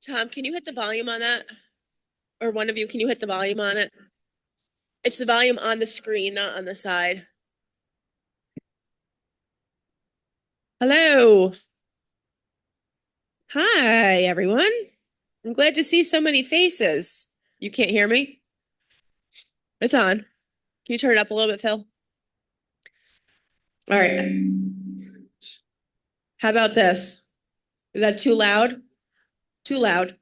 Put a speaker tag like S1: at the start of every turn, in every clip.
S1: Tom, can you hit the volume on that? Or one of you, can you hit the volume on it? It's the volume on the screen, not on the side. Hello. Hi, everyone. I'm glad to see so many faces. You can't hear me? It's on. Can you turn it up a little bit, Phil? All right. How about this? Is that too loud? Too loud.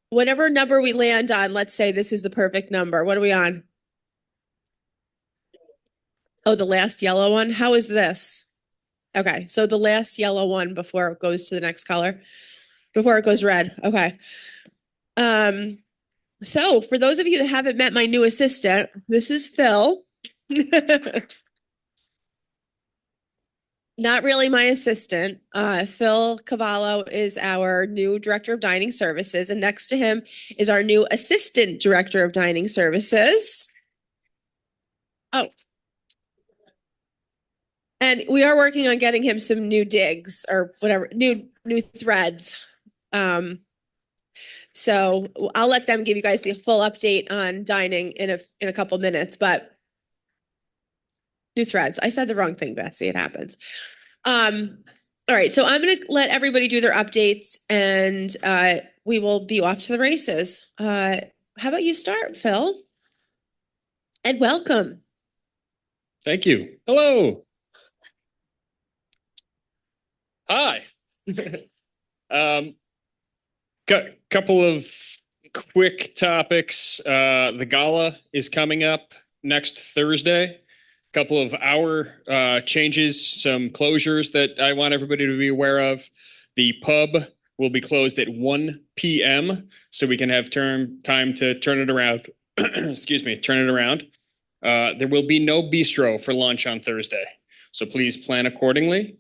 S1: Whatever number we land on, let's say this is the perfect number. What are we on? Oh, the last yellow one. How is this? Okay, so the last yellow one before it goes to the next color, before it goes red. Okay. So for those of you that haven't met my new assistant, this is Phil. Not really my assistant. Phil Cavallo is our new director of dining services, and next to him is our new assistant director of dining services. Oh. And we are working on getting him some new digs or whatever, new threads. So I'll let them give you guys the full update on dining in a couple minutes, but new threads. I said the wrong thing, Betsy. It happens. All right, so I'm going to let everybody do their updates, and we will be off to the races. How about you start, Phil? And welcome.
S2: Thank you. Hello. Hi. Couple of quick topics. The gala is coming up next Thursday. Couple of hour changes, some closures that I want everybody to be aware of. The pub will be closed at 1 p.m. so we can have time to turn it around. Excuse me, turn it around. There will be no bistro for lunch on Thursday, so please plan accordingly.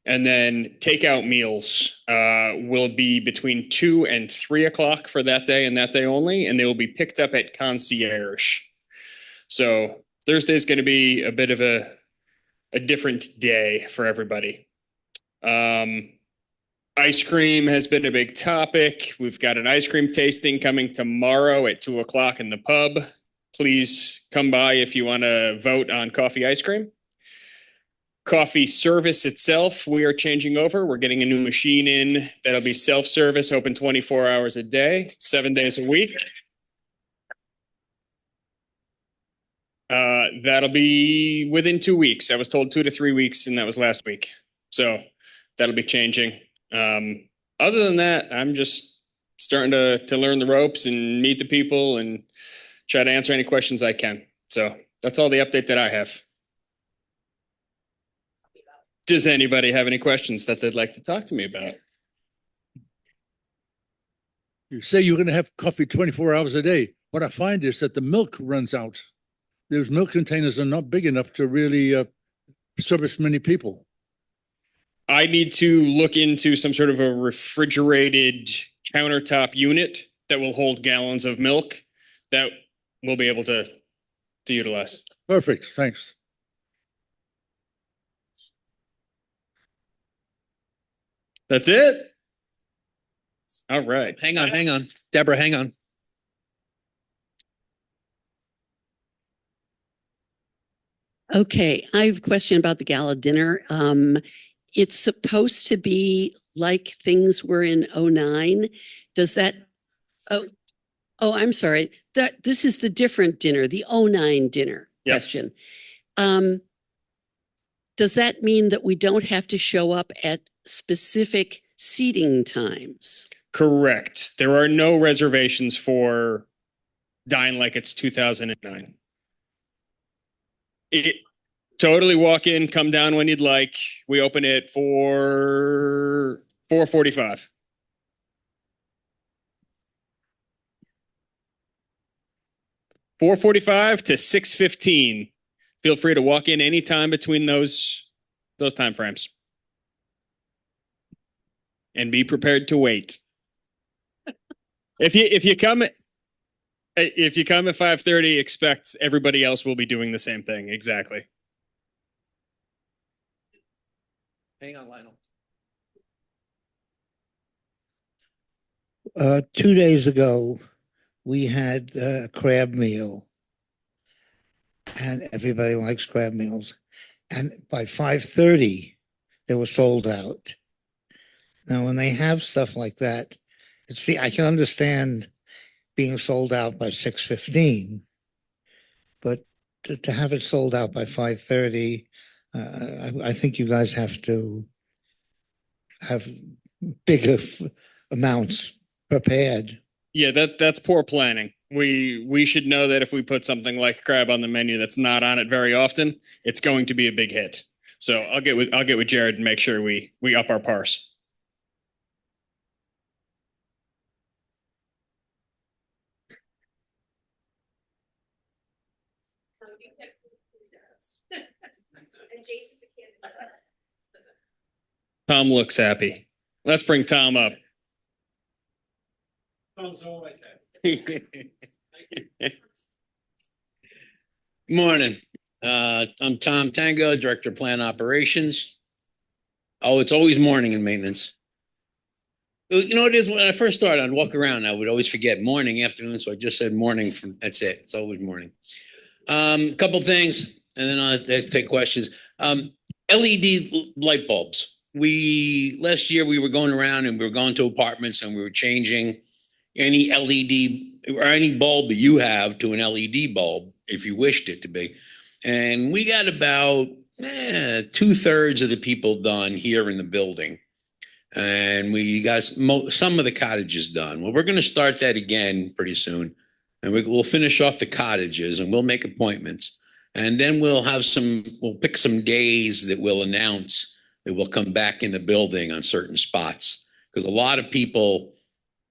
S2: And then takeout meals will be between 2 and 3 o'clock for that day and that day only, and they will be picked up at concierge. So Thursday is going to be a bit of a different day for everybody. Ice cream has been a big topic. We've got an ice cream tasting coming tomorrow at 2 o'clock in the pub. Please come by if you want to vote on coffee ice cream. Coffee service itself, we are changing over. We're getting a new machine in that'll be self-service, open 24 hours a day, 7 days a week. That'll be within 2 weeks. I was told 2 to 3 weeks, and that was last week. So that'll be changing. Other than that, I'm just starting to learn the ropes and meet the people and try to answer any questions I can. So that's all the update that I have. Does anybody have any questions that they'd like to talk to me about?
S3: You say you're going to have coffee 24 hours a day. What I find is that the milk runs out. Those milk containers are not big enough to really service many people.
S2: I need to look into some sort of a refrigerated countertop unit that will hold gallons of milk that we'll be able to utilize.
S3: Perfect. Thanks.
S2: That's it? All right.
S4: Hang on. Deborah, hang on.
S5: Okay, I have a question about the gala dinner. It's supposed to be like things were in 09. Does that, I'm sorry. This is the different dinner, the 09 dinner question. Does that mean that we don't have to show up at specific seating times?
S2: Correct. There are no reservations for Dine Like It's 2009. Totally walk in, come down when you'd like. We open it for 4:45. $4:45 to $6:15. Feel free to walk in anytime between those time frames. And be prepared to wait. If you come at 5:30, expect everybody else will be doing the same thing. Exactly.
S4: Hang on, Lionel.
S6: 2 days ago, we had a crab meal, and everybody likes crab meals. And by 5:30, they were sold out. Now, when they have stuff like that, I can understand being sold out by 6:15, but to have it sold out by 5:30, I think you guys have to have bigger amounts prepared.
S2: Yeah, that's poor planning. We should know that if we put something like crab on the menu that's not on it very often, it's going to be a big hit. So I'll get with Jared and make sure we up our parse. Tom looks happy. Let's bring Tom up.
S7: Tom's always happy. Morning. I'm Tom Tango, Director of Plant Operations. Oh, it's always morning in maintenance. You know what it is? When I first started, I'd walk around, I would always forget morning, afternoon, so I just said morning that's it. It's always morning. Couple things, and then I'll take questions. LED light bulbs. Last year we were going around and we were going to apartments and we were changing any LED or any bulb that you have to an LED bulb if you wished it to be. And we got about 2/3 of the people done here in the building. And we got some of the cottages done. Well, we're going to start that again pretty soon. And we'll finish off the cottages and we'll make appointments. And then we'll pick some days that we'll announce that we'll come back in the building on certain spots. Because a lot of people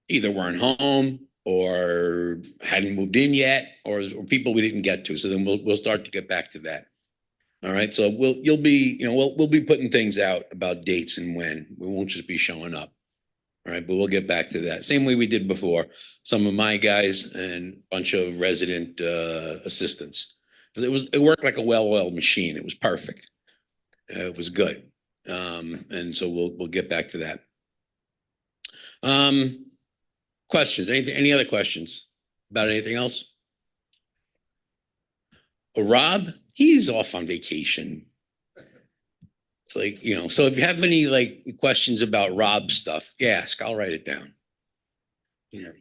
S7: either weren't home or hadn't moved in yet, or people we didn't get to. So then we'll start to get back to that. All right. So we'll be putting things out about dates and when. We won't just be showing up. All right, but we'll get back to that. Same way we did before. Some of my guys and a bunch of resident assistants. It worked like a well-oiled machine. It was perfect. It was good. And so we'll get back to that. Questions? Any other questions about anything else? Rob, he's off on vacation. It's like, so if you have any questions about Rob's stuff, ask. I'll write it down. Yeah.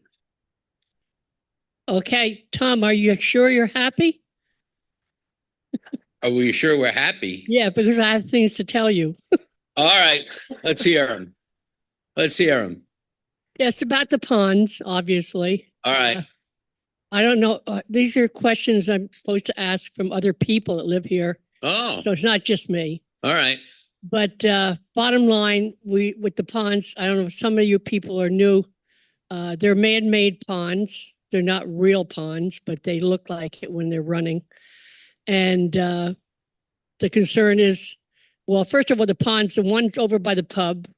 S8: Okay, Tom, are you sure you're happy?
S7: Are we sure we're happy?
S8: Yeah, because I have things to tell you.
S7: All right, let's hear him.
S8: Yes, about the ponds, obviously.
S7: All right.
S8: I don't know. These are questions I'm supposed to ask from other people that live here.
S7: Oh.
S8: So it's not just me.
S7: All right.
S8: But bottom line, with the ponds, I don't know if some of you people are new. They're man-made ponds. They're not real ponds, but they look like it when they're running. And the concern is, well, first of all, the ponds, the one's over by the pub.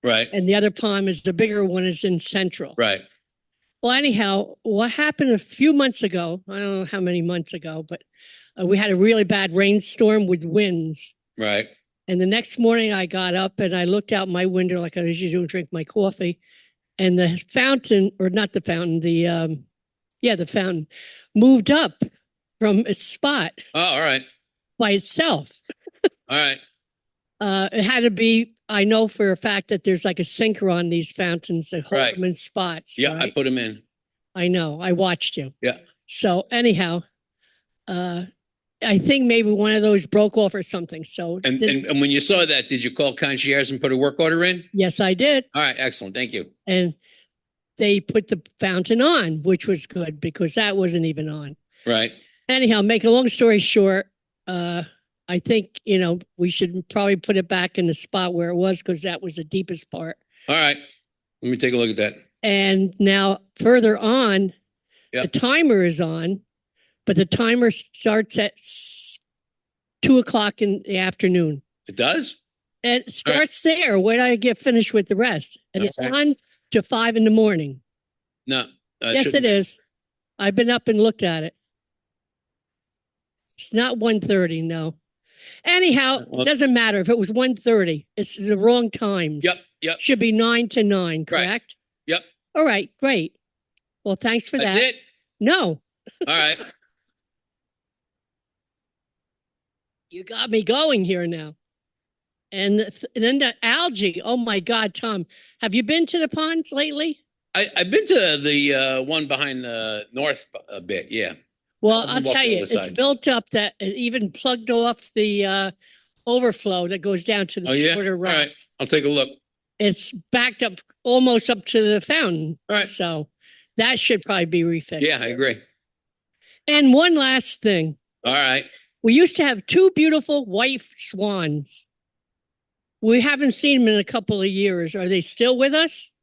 S7: Right.
S8: And the other pond is the bigger one is in Central.
S7: Right.
S8: Well, anyhow, what happened a few months ago, I don't know how many months ago, but we had a really bad rainstorm with winds.
S7: Right.
S8: And the next morning I got up and I looked out my window like I usually do and drink my coffee. And the fountain, or not the fountain, the fountain moved up from its spot.
S7: Oh, all right.
S8: By itself.
S7: All right.
S8: It had to be, I know for a fact that there's like a sinker on these fountains that hold them in spots.
S7: Yeah,
S8: right?
S7: I put them in.
S8: I know. I watched you.
S7: Yeah.
S8: So anyhow, I think maybe one of those broke off or something. So
S7: and when you saw that, did you call concierge and put a work order in?
S8: Yes, I did.
S7: All right, excellent. Thank you.
S8: And they put the fountain on, which was good because that wasn't even on.
S7: Right.
S8: Anyhow, make a long story short, I think, we should probably put it back in the spot where it was because that was the deepest part.
S7: All right. Let me take a look at that.
S8: And now further on,
S7: Yep.
S8: the timer is on, but the timer starts at 2:00 in the afternoon.
S7: It does?
S8: And it starts there. When I get finished with the rest. And it's
S7: Okay.
S8: on to 5 a.m.
S7: No.
S8: Yes, it is. I've been up and looked at it. It's not 1:30, no. Anyhow, it doesn't matter. If it was 1:30, it's the wrong times.
S7: Yep.
S8: Should be 9 to 9, correct?
S7: Yep.
S8: All right, great. Well, thanks for that.
S7: That's it?
S8: No,
S7: All right.
S8: you got me going here now. And then the algae. Oh my God, Tom, have you been to the ponds lately?
S7: I've been to the one behind the north a bit, yeah.
S8: Well,
S7: I've
S8: I'll
S7: been
S8: tell
S7: walking
S8: you,
S7: the other
S8: it's
S7: side.
S8: built up that it even plugged off the overflow that goes down to the
S7: Oh, yeah?
S8: border
S7: All right.
S8: rocks.
S7: I'll take a look.
S8: It's backed up almost up to the fountain.
S7: All right.
S8: So that should probably be refixed.
S7: Yeah, I agree.
S8: And one last thing.
S7: All right.
S8: We used to have two beautiful white swans. We haven't seen them in a couple of years. Are they still with us?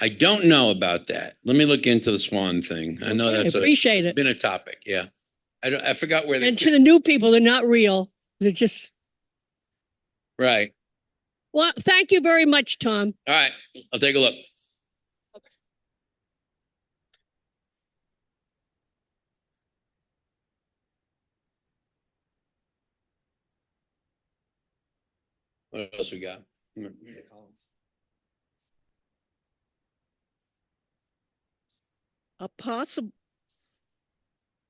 S7: I don't know about that. Let me look into the swan thing. I know
S8: Okay,
S7: that's
S8: appreciate it.
S7: been a topic, yeah. I forgot where they,
S8: And to the new people, they're not real. They're just,
S7: right.
S8: well, thank you very much, Tom.
S7: All right, I'll take a look. What else we got?
S9: A possible,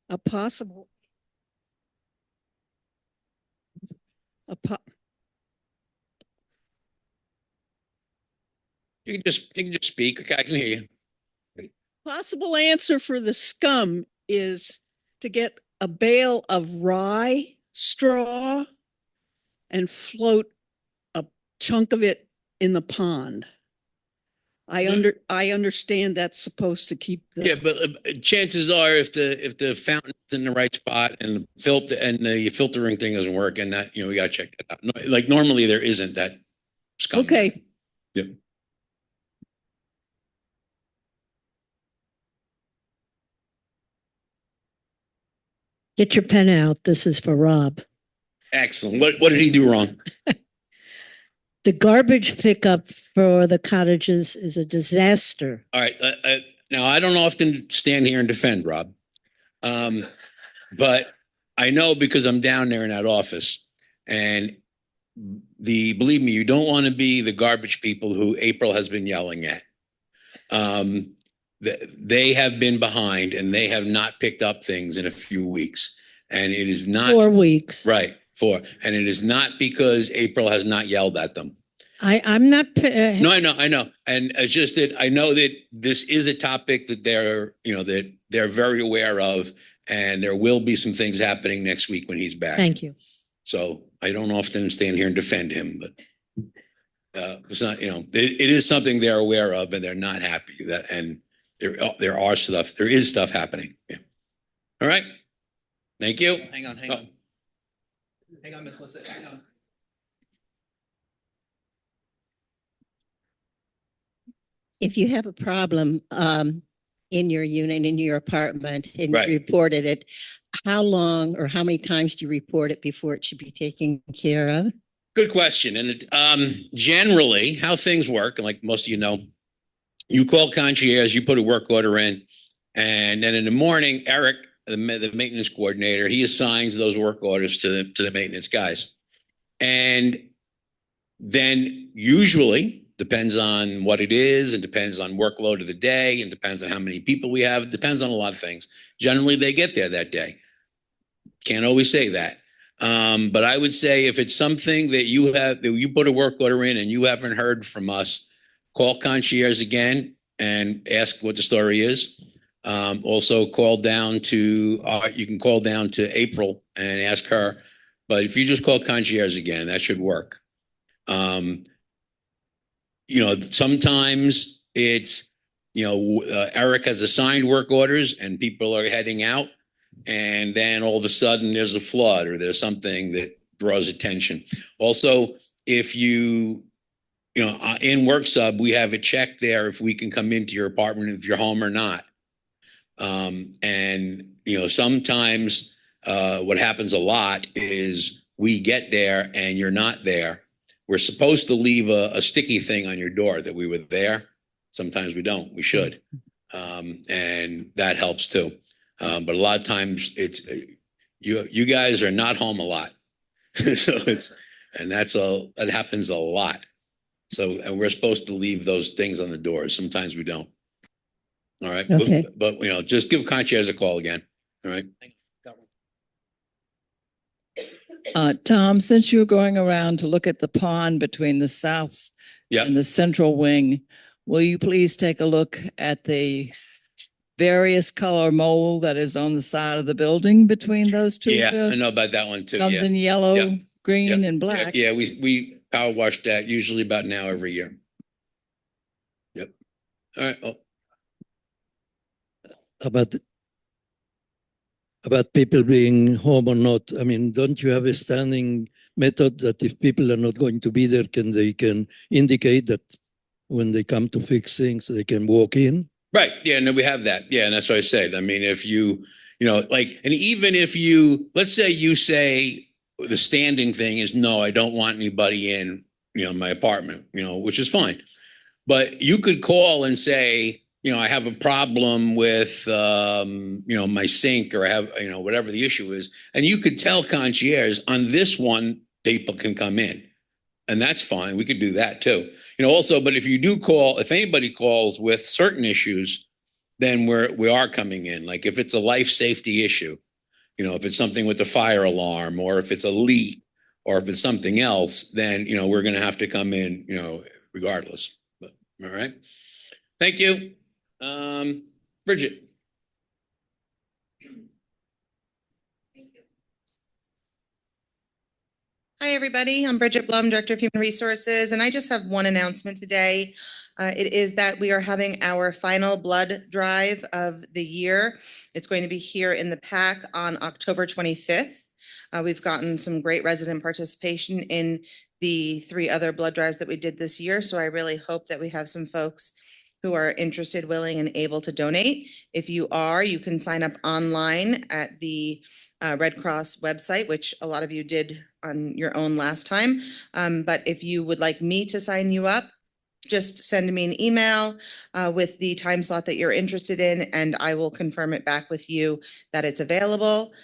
S9: a possible, a po-
S7: You can just speak. Okay, I can hear you.
S9: possible answer for the scum is to get a bale of rye straw and float a chunk of it in the pond. I understand that's supposed to keep
S7: Yeah,
S9: the,
S7: but chances are if the fountain's in the right spot and the filtering thing isn't working, that, we gotta check that out. Like normally there isn't that scum.
S9: okay.
S7: Yep.
S8: Get your pen out. This is for Rob.
S7: Excellent. What did he do wrong?
S8: The garbage pickup for the cottages is a disaster.
S7: All right. Now I don't often stand here and defend Rob. But I know because I'm down there in that office and believe me, you don't want to be the garbage people who April has been yelling at. They have been behind and they have not picked up things in a few weeks. And it is not
S8: 4 weeks.
S7: right. And it is not because April has not yelled at them.
S8: I'm not.
S7: No, I know. And it's just that I know that this is a topic that they're very aware of, and there will be some things happening next week when he's back.
S8: Thank you.
S7: So I don't often stand here and defend him, but it's not, it is something they're aware of and they're not happy that, and there is stuff happening. Yeah. All right. Thank you.
S4: Hang on.
S7: Oh.
S4: Hang on, Miss Lissette, hang on.
S10: If you have a problem in your unit, in your apartment, and
S7: Right.
S10: you reported it, how long or how many times do you report it before it should be taken care of?
S7: Good question. And generally, how things work, and like most of you know, you call concierge, you put a work order in, and then in the morning, Eric, the maintenance coordinator, he assigns those work orders to the maintenance guys. And then usually, depends on what it is, and depends on workload of the day, and depends on how many people we have, depends on a lot of things. Generally, they get there that day. Can't always say that. But I would say if it's something that you put a work order in and you haven't heard from us, call concierge again and ask what the story is. Also you can call down to April and ask her, but if you just call concierge again, that should work. Sometimes it's, Eric has assigned work orders and people are heading out, and then all of a sudden there's a flood or there's something that draws attention. Also, if in work sub, we have a check there if we can come into your apartment, if you're home or not. Sometimes what happens a lot is we get there and you're not there. We're supposed to leave a sticky thing on your door that we were there. Sometimes we don't. We should. And that helps too. But a lot of times it's you guys are not home a lot. So that happens a lot. So, and we're supposed to leave those things on the doors. Sometimes we don't. All right.
S10: Okay.
S7: But, just give Concierge a call again. All right.
S11: Tom, since you're going around to look at the pond between the south
S7: Yeah.
S11: and the central wing, will you please take a look at the various color mold that is on the side of the building between those two?
S7: Yeah, I know about that one too.
S11: Comes
S7: Yeah.
S11: in yellow,
S7: Yeah.
S11: green,
S7: Yeah.
S11: and black.
S7: Yeah, we power wash that usually about now every year. Yep. All right. Oh,
S12: about people being home or not. I mean, don't you have a standing method that if people are not going to be there, they can indicate that when they come to fix things, they can walk in?
S7: right. Yeah, no, we have that. Yeah, and that's what I said. I mean, if you and even if let's say you say the standing thing is, no, I don't want anybody in, my apartment, which is fine. But you could call and say, I have a problem with, my sink, or I have, whatever the issue is. And you could tell concierge on this one, people can come in. And that's fine. We could do that too. Also, but if you do call, if anybody calls with certain issues, then we are coming in. Like if it's a life safety issue, if it's something with the fire alarm, or if it's a leak, or if it's something else, then, we're going to have to come in, regardless. But, all right. Thank you. Bridget.
S13: Hi, everybody. I'm Bridget Blum, Director of Human Resources, and I just have one announcement today. It is that we are having our final blood drive of the year. It's going to be here in the PAC on October 25th. We've gotten some great resident participation in the 3 other blood drives that we did this year, so I really hope that we have some folks who are interested, willing, and able to donate. If you are, you can sign up online at the Red Cross website, which a lot of you did on your own last time. But if you would like me to sign you up, just send me an email with the time slot that you're interested in, and I will confirm it back with you that it's available.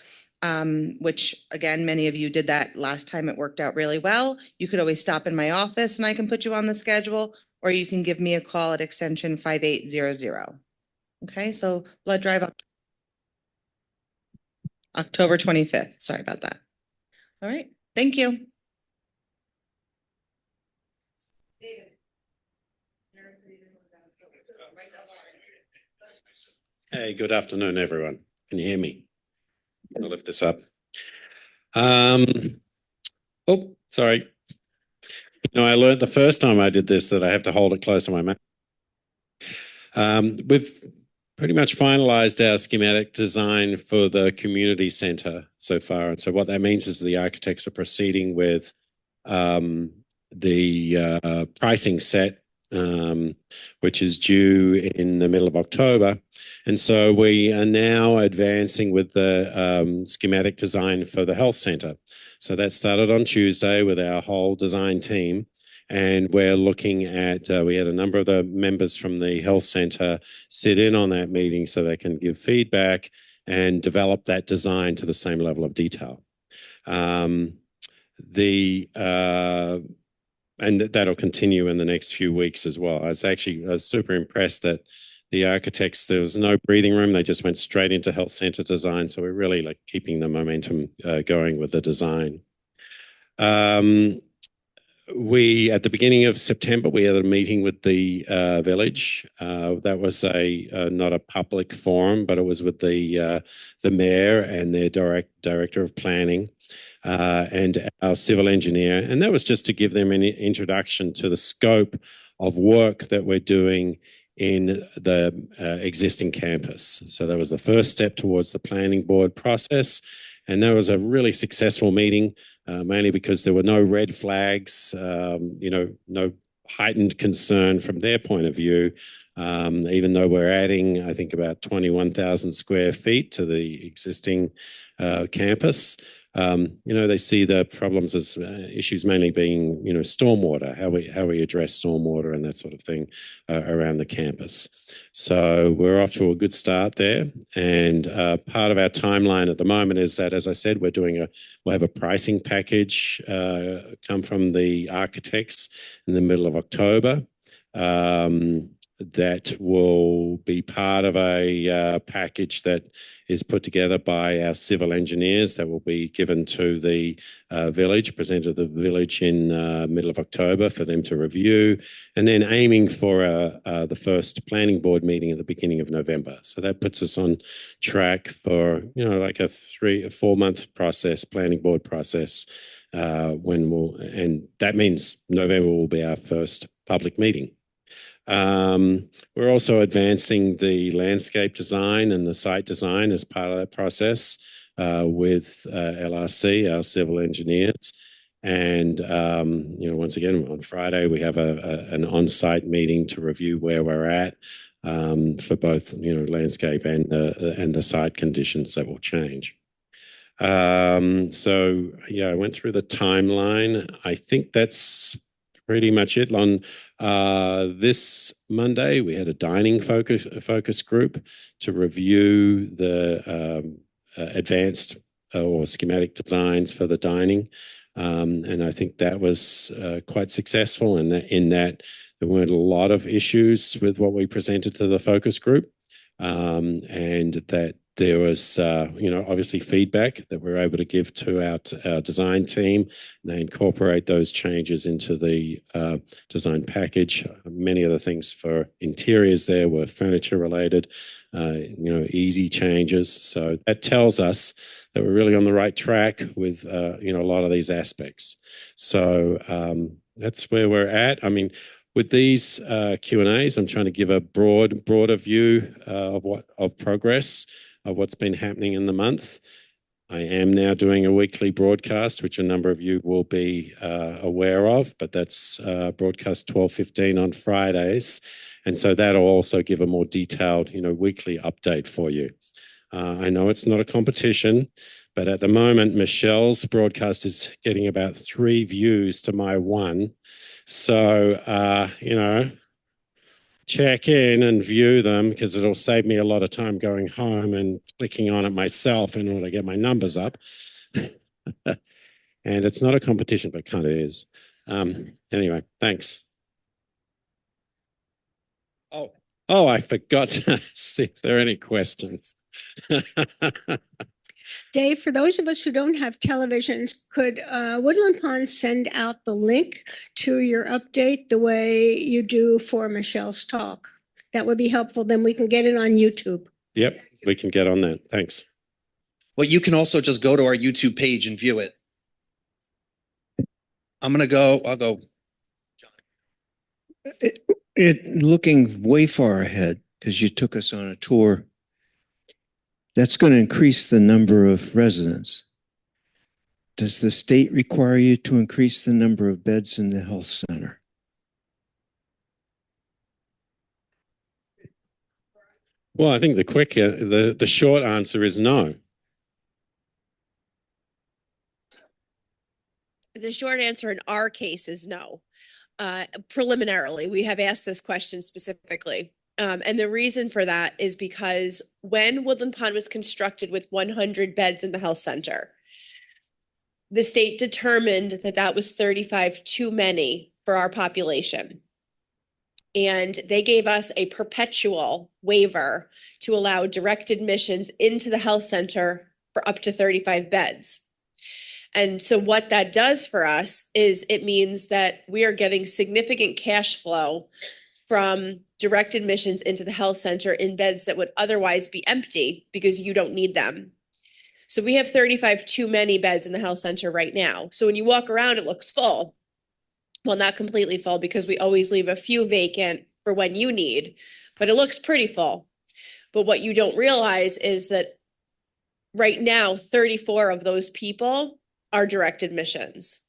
S13: Which again, many of you did that last time. It worked out really well. You could always stop in my office and I can put you on the schedule, or you can give me a call at extension 5800. Okay, so blood drive October 25th. Sorry about that. All right, thank you.
S14: Hey, good afternoon, everyone. Can you hear me? I'll lift this up. Oh, sorry. I learned the first time I did this that I have to hold it close to my mouth. We've pretty much finalized our schematic design for the community center so far. And so what that means is the architects are proceeding with the pricing set, which is due in the middle of October. And so we are now advancing with the schematic design for the health center. So that started on Tuesday with our whole design team. And we're looking at, we had a number of the members from the health center sit in on that meeting so they can give feedback and develop that design to the same level of detail. And that'll continue in the next few weeks as well. I was super impressed that the architects, there was no breathing room. They just went straight into health center design. So we're really like keeping the momentum going with the design. At the beginning of September, we had a meeting with the village. That was not a public forum, but it was with the mayor and their director of planning and our civil engineer. And that was just to give them an introduction to the scope of work that we're doing in the existing campus. So that was the first step towards the planning board process. And that was a really successful meeting, mainly because there were no red flags, no heightened concern from their point of view, even though we're adding, I think, about 21,000 square feet to the existing campus. They see the problems as issues mainly being, stormwater, how we address stormwater and that sort of thing around the campus. So we're off to a good start there. And part of our timeline at the moment is that, as I said, we'll have a pricing package come from the architects in the middle of October. that will be part of a package that is put together by our civil engineers that will be given to the village, presented to the village in middle of October for them to review, and then aiming for the first planning board meeting at the beginning of November. So that puts us on track for, like a 3 or 4 month process, planning board process, and that means November will be our first public meeting. We're also advancing the landscape design and the site design as part of that process with LRC, our civil engineers. And, once again, on Friday, we have an on-site meeting to review where we're at for both, landscape and the site conditions that will change. I went through the timeline. I think that's pretty much it. On this Monday, we had a dining focus group to review the advanced or schematic designs for the dining. And I think that was quite successful in that there weren't a lot of issues with what we presented to the focus group, and that there was, obviously feedback that we're able to give to our design team. And they incorporate those changes into the design package. Many of the things for interiors there were furniture related, easy changes. So that tells us that we're really on the right track with, a lot of these aspects. So that's where we're at. I mean, with these Q&As, I'm trying to give a broader view of progress of what's been happening in the month. I am now doing a weekly broadcast, which a number of you will be aware of, but that's broadcast 12:15 on Fridays. And so that'll also give a more detailed, weekly update for you. I know it's not a competition, but at the moment, Michelle's broadcast is getting about 3 views to my 1. So, check in and view them, because it'll save me a lot of time going home and clicking on it myself in order to get my numbers up. And it's not a competition, but kind of is. Anyway, thanks. Oh, I forgot to see if there are any questions.
S15: Dave, for those of us who don't have televisions, could Woodland Pond send out the link to your update the way you do for Michelle's talk? That would be helpful. Then we can get it on YouTube.
S14: Yep, we can get on that. Thanks.
S4: Well, you can also just go to our YouTube page and view it. I'll go.
S16: Looking way far ahead, because you took us on a tour, that's going to increase the number of residents. Does the state require you to increase the number of beds in the health center?
S14: Well, I think the short answer is no.
S1: The short answer in our case is no. Preliminarily, we have asked this question specifically. And the reason for that is because when Woodland Pond was constructed with 100 beds in the health center, the state determined that that was 35 too many for our population. And they gave us a perpetual waiver to allow direct admissions into the health center for up to 35 beds. And so what that does for us is it means that we are getting significant cash flow from direct admissions into the health center in beds that would otherwise be empty because you don't need them. So we have 35 too many beds in the health center right now. So when you walk around, it looks full. Well, not completely full, because we always leave a few vacant for when you need, but it looks pretty full. But what you don't realize is that right now, 34 of those people are direct admissions.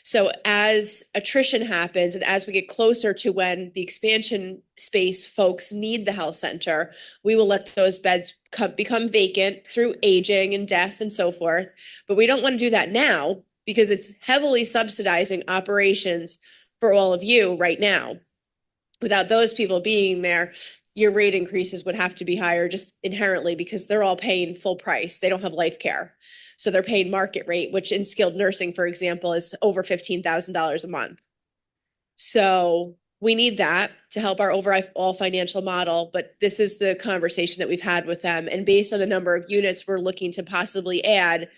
S1: So as attrition happens and as we get closer to when the expansion space folks need the health center, we will let those beds become vacant through aging and death and so forth. But we don't want to do that now because it's heavily subsidizing operations for all of you right now. Without those people being there, your rate increases would have to be higher just inherently because they're all paying full price. They don't have life care. So they're paying market rate, which in skilled nursing, for example, is over $15,000 a month. So we need that to help our overall financial model, but this is the conversation that we've had with them. And based on the number of units we're looking to possibly add,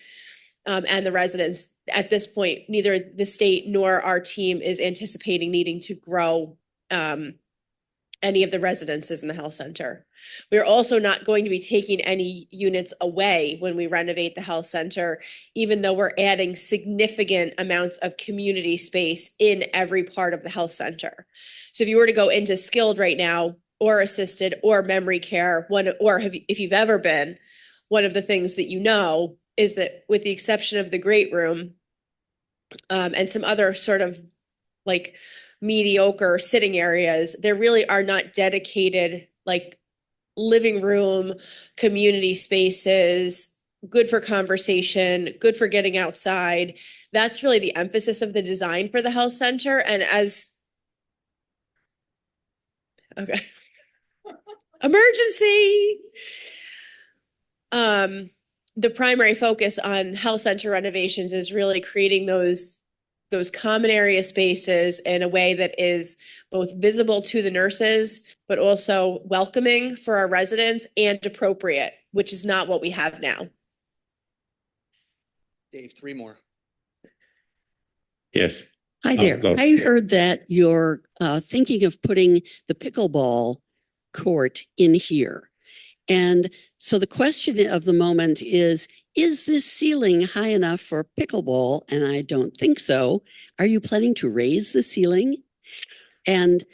S1: and the residents, at this point, neither the state nor our team is anticipating needing to grow any of the residences in the health center. We're also not going to be taking any units away when we renovate the health center, even though we're adding significant amounts of community space in every part of the health center. So if you were to go into skilled right now, or assisted, or memory care, if you've ever been, one of the things that you know is that with the exception of the great room, and some other sort of like mediocre sitting areas, there really are not dedicated like living room, community spaces, good for conversation, good for getting outside. That's really the emphasis of the design for the health center. And okay, emergency. The primary focus on health center renovations is really creating those common area spaces in a way that is both visible to the nurses, but also welcoming for our residents and appropriate, which is not what we have now.
S4: Dave, 3 more.
S14: Yes.
S5: Hi there.
S14: Hello.
S5: I heard that you're thinking of putting the pickleball court in here. And so the question of the moment is this ceiling high enough for pickleball? And I don't think so. Are you planning to raise the ceiling? And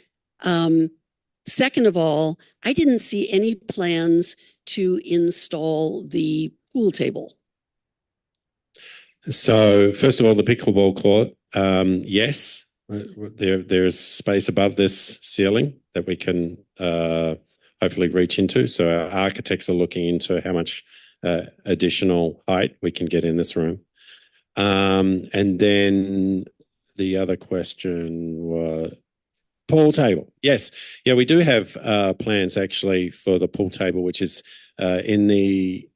S5: second of all, I didn't see any plans to install the pool table.
S14: So first of all, the pickleball court, yes, there's space above this ceiling that we can hopefully reach into. So our architects are looking into how much additional height we can get in this room. And then the other question was pool table. Yes. Yeah, we do have plans actually for the pool table, which is in the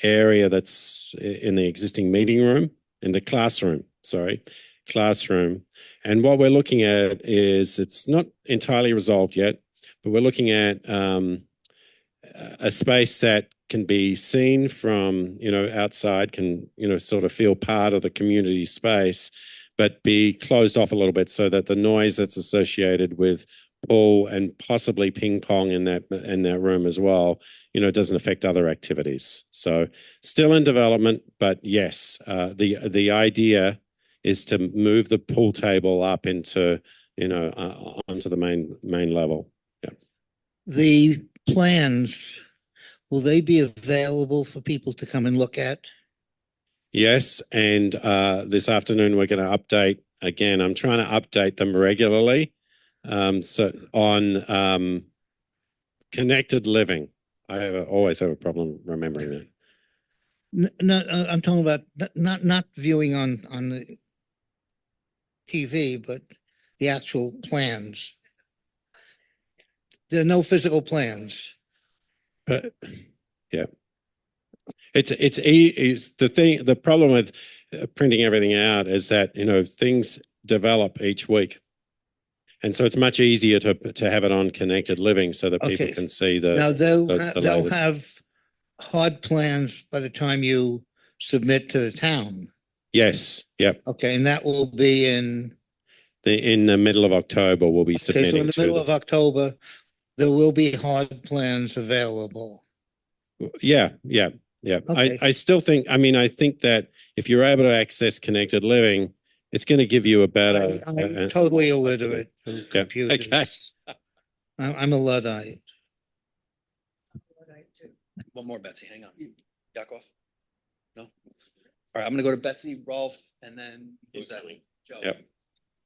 S14: area that's in the existing meeting room, in the classroom. And what we're looking at is, it's not entirely resolved yet, but we're looking at a space that can be seen from, outside, can, sort of feel part of the community space, but be closed off a little bit so that the noise that's associated with pool and possibly ping pong in that room as well, doesn't affect other activities. So still in development, but yes, the idea is to move the pool table up into, onto the main level. Yeah.
S6: The plans, will they be available for people to come and look at?
S14: Yes, and this afternoon we're going to update again. I'm trying to update them regularly. So on connected living, I always have a problem remembering that.
S6: No, I'm talking about not viewing on the TV, but the actual plans. There are no physical plans.
S14: Yeah. It's the thing. The problem with printing everything out is that things develop each week, and so it's much easier to have it on connected living so that people can see the.
S6: Now they'll have hard plans by the time you submit to the town.
S14: Yes. Yep.
S6: Okay, and that will be in
S14: the middle of October. We'll be submitting.
S6: So in the middle of October, there will be hard plans available.
S14: Yeah. Okay. I still think, I think that if you're able to access connected living, it's going to give you a better.
S6: I'm totally illiterate in computers.
S14: Okay.
S6: I'm a Luddite.
S4: One more, Betsy. Hang on. Yakov? No? All right, I'm going to go to Betsy, Rolf, and then who's that? Joe.
S14: Yep.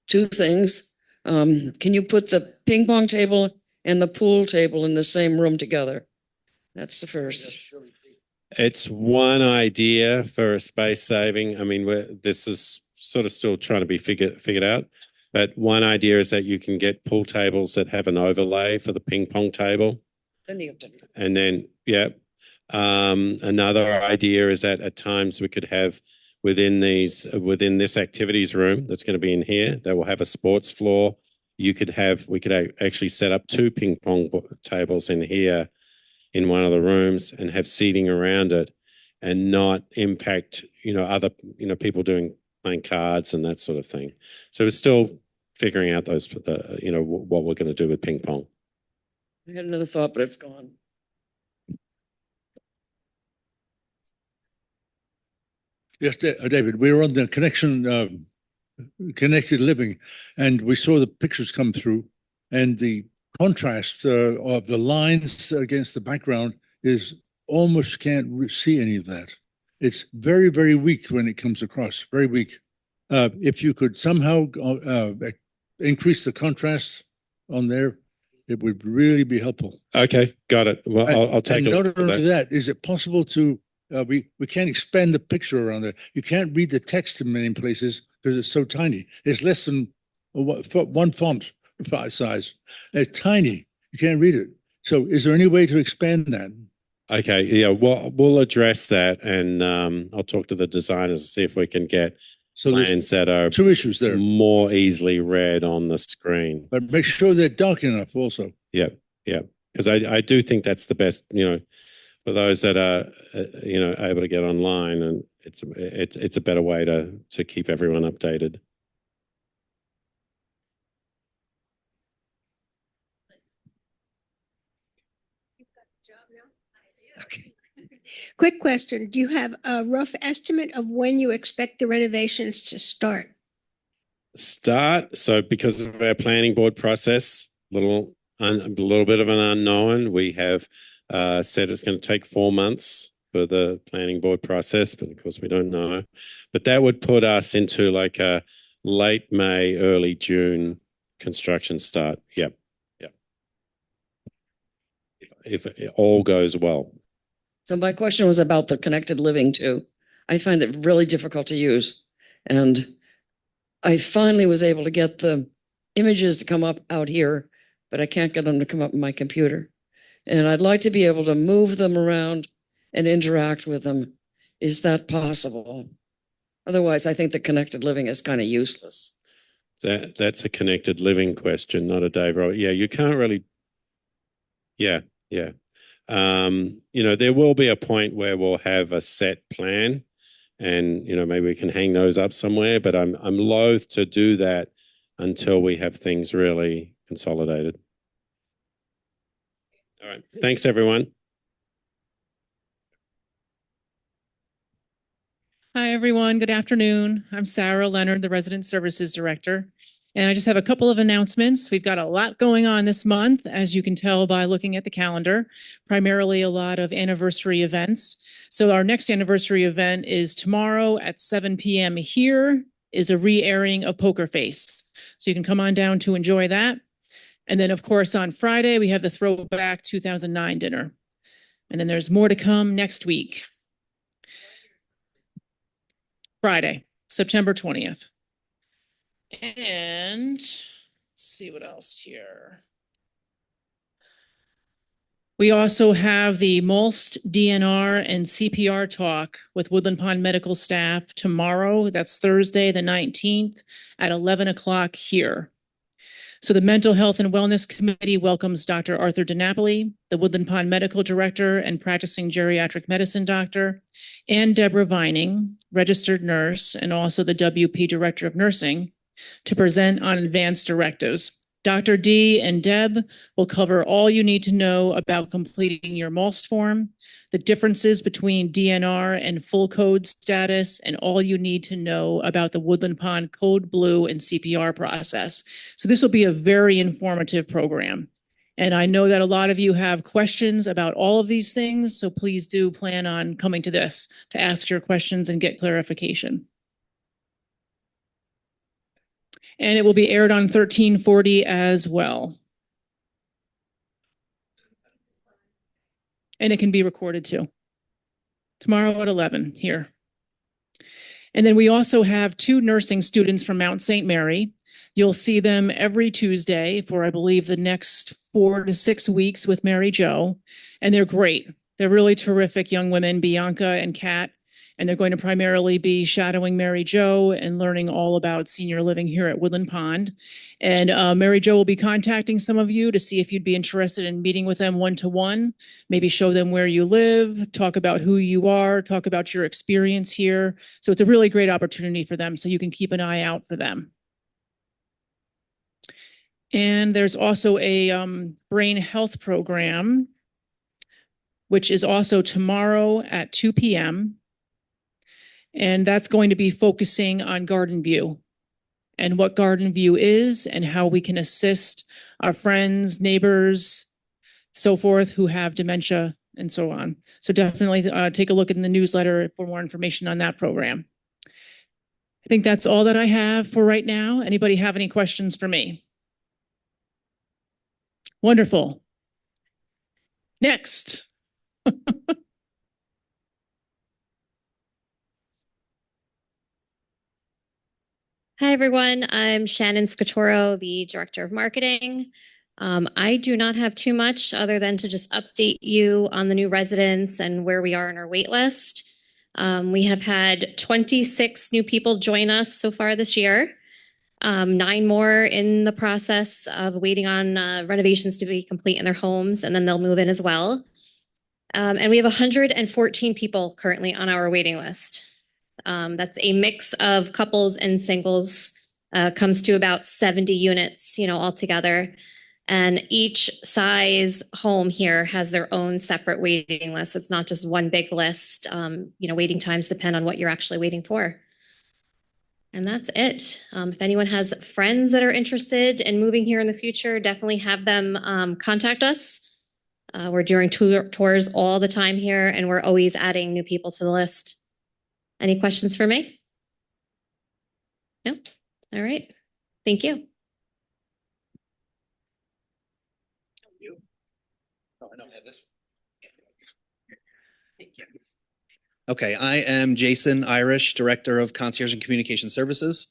S17: 2 things. Can you put the ping pong table and the pool table in the same room together? That's the first.
S14: It's one idea for a space saving. This is sort of still trying to be figured out. But one idea is that you can get pool tables that have an overlay for the ping pong table.
S17: Then you have to.
S14: And then, another idea is that at times we could have within this activities room that's going to be in here, that will have a sports floor we could actually set up 2 ping pong tables in here in one of the rooms and have seating around it and not impact, other, people playing cards and that sort of thing. So it's still figuring out those, what we're going to do with ping pong.
S17: I had another thought, but it's gone.
S3: Yes, David, we were on the Connected Living, and we saw the pictures come through, and the contrast of the lines against the background is almost can't see any of that. It's very, very weak when it comes across, very weak. If you could somehow increase the contrast on there, it would really be helpful.
S14: Okay, got it. Well, I'll take a look
S3: not
S14: at
S3: only
S14: that.
S3: that, is it possible to, we can't expand the picture around there. You can't read the text in many places because it's so tiny. It's less than one font size. It's tiny. You can't read it. So is there any way to expand that?
S14: Okay, yeah, we'll address that, and I'll talk to the designers and see if we can get plans that are
S3: 2 issues there.
S14: more easily read on the screen.
S3: But make sure they're dark enough also.
S14: Yeah, because I do think that's the best, for those that are, able to get online, and it's a better way to keep everyone updated.
S15: Okay. Quick question. Do you have a rough estimate of when you expect the renovations to start?
S14: So because of our planning board process, a little bit of an unknown. We have said it's going to take 4 months for the planning board process, but of course we don't know. But that would put us into like a late May, early June construction start. Yep. If it all goes well.
S17: So my question was about the connected living too. I find it really difficult to use. And I finally was able to get the images to come up out here, but I can't get them to come up in my computer. And I'd like to be able to move them around and interact with them. Is that possible? Otherwise, I think the connected living is kind of useless.
S14: That's a connected living question, not a Dave Roberts. Yeah, you can't really. Yeah. There will be a point where we'll have a set plan, and maybe we can hang those up somewhere. But I'm loath to do that until we have things really consolidated. All right. Thanks, everyone.
S18: Hi, everyone. Good afternoon. I'm Sarah Leonard, the Resident Services Director. And I just have a couple of announcements. We've got a lot going on this month, as you can tell by looking at the calendar, primarily a lot of anniversary events. So our next anniversary event is tomorrow at 7 p.m. Here is a re-airing of Poker Face. So you can come on down to enjoy that. And then, of course, on Friday, we have the Throwback 2009 dinner. And then there's more to come next week. Friday, September 20th. And let's see what else here. We also have the MOLST, DNR, and CPR talk with Woodland Pond medical staff tomorrow. That's Thursday, the 19th at 11 o'clock here. So the Mental Health and Wellness Committee welcomes Dr. Arthur DiNapoli, the Woodland Pond Medical Director and practicing geriatric medicine doctor, and Deborah Vining, registered nurse, and also the WP Director of Nursing, to present on advanced directives. Dr. D and Deb will cover all you need to know about completing your MOLST form, the differences between DNR and full code status, and all you need to know about the Woodland Pond Code Blue and CPR process. So this will be a very informative program. And I know that a lot of you have questions about all of these things, so please do plan on coming to this to ask your questions and get clarification. And it will be aired on 1340 as well. And it can be recorded too. Tomorrow at 11 here. And then we also have 2 nursing students from Mount St. Mary. You'll see them every Tuesday for, I believe, the next 4 to 6 weeks with Mary Jo. And they're great. They're really terrific young women, Bianca and Kat. And they're going to primarily be shadowing Mary Jo and learning all about senior living here at Woodland Pond. And Mary Jo will be contacting some of you to see if you'd be interested in meeting with them one-to-one, maybe show them where you live, talk about who you are, talk about your experience here. So it's a really great opportunity for them. So you can keep an eye out for them. And there's also a brain health program, which is also tomorrow at 2 p.m. And that's going to be focusing on Garden View and what Garden View is and how we can assist our friends, neighbors, so forth, who have dementia and so on. So definitely take a look in the newsletter for more information on that program. I think that's all that I have for right now. Anybody have any questions for me? Wonderful. Next.
S19: Hi, everyone. I'm Shannon Scatoro, the Director of Marketing. I do not have too much other than to just update you on the new residents and where we are in our wait list. We have had 26 new people join us so far this year. 9 more in the process of waiting on renovations to be complete in their homes, and then they'll move in as well. And we have 114 people currently on our waiting list. That's a mix of couples and singles, comes to about 70 units, altogether. And each size home here has their own separate waiting list. So it's not just one big list. Waiting times depend on what you're actually waiting for. And that's it. If anyone has friends that are interested in moving here in the future, definitely have them contact us. We're doing tours all the time here, and we're always adding new people to the list. Any questions for me? No? All right. Thank you.
S4: Okay, I am Jason Irish, Director of Concierge and Communication Services.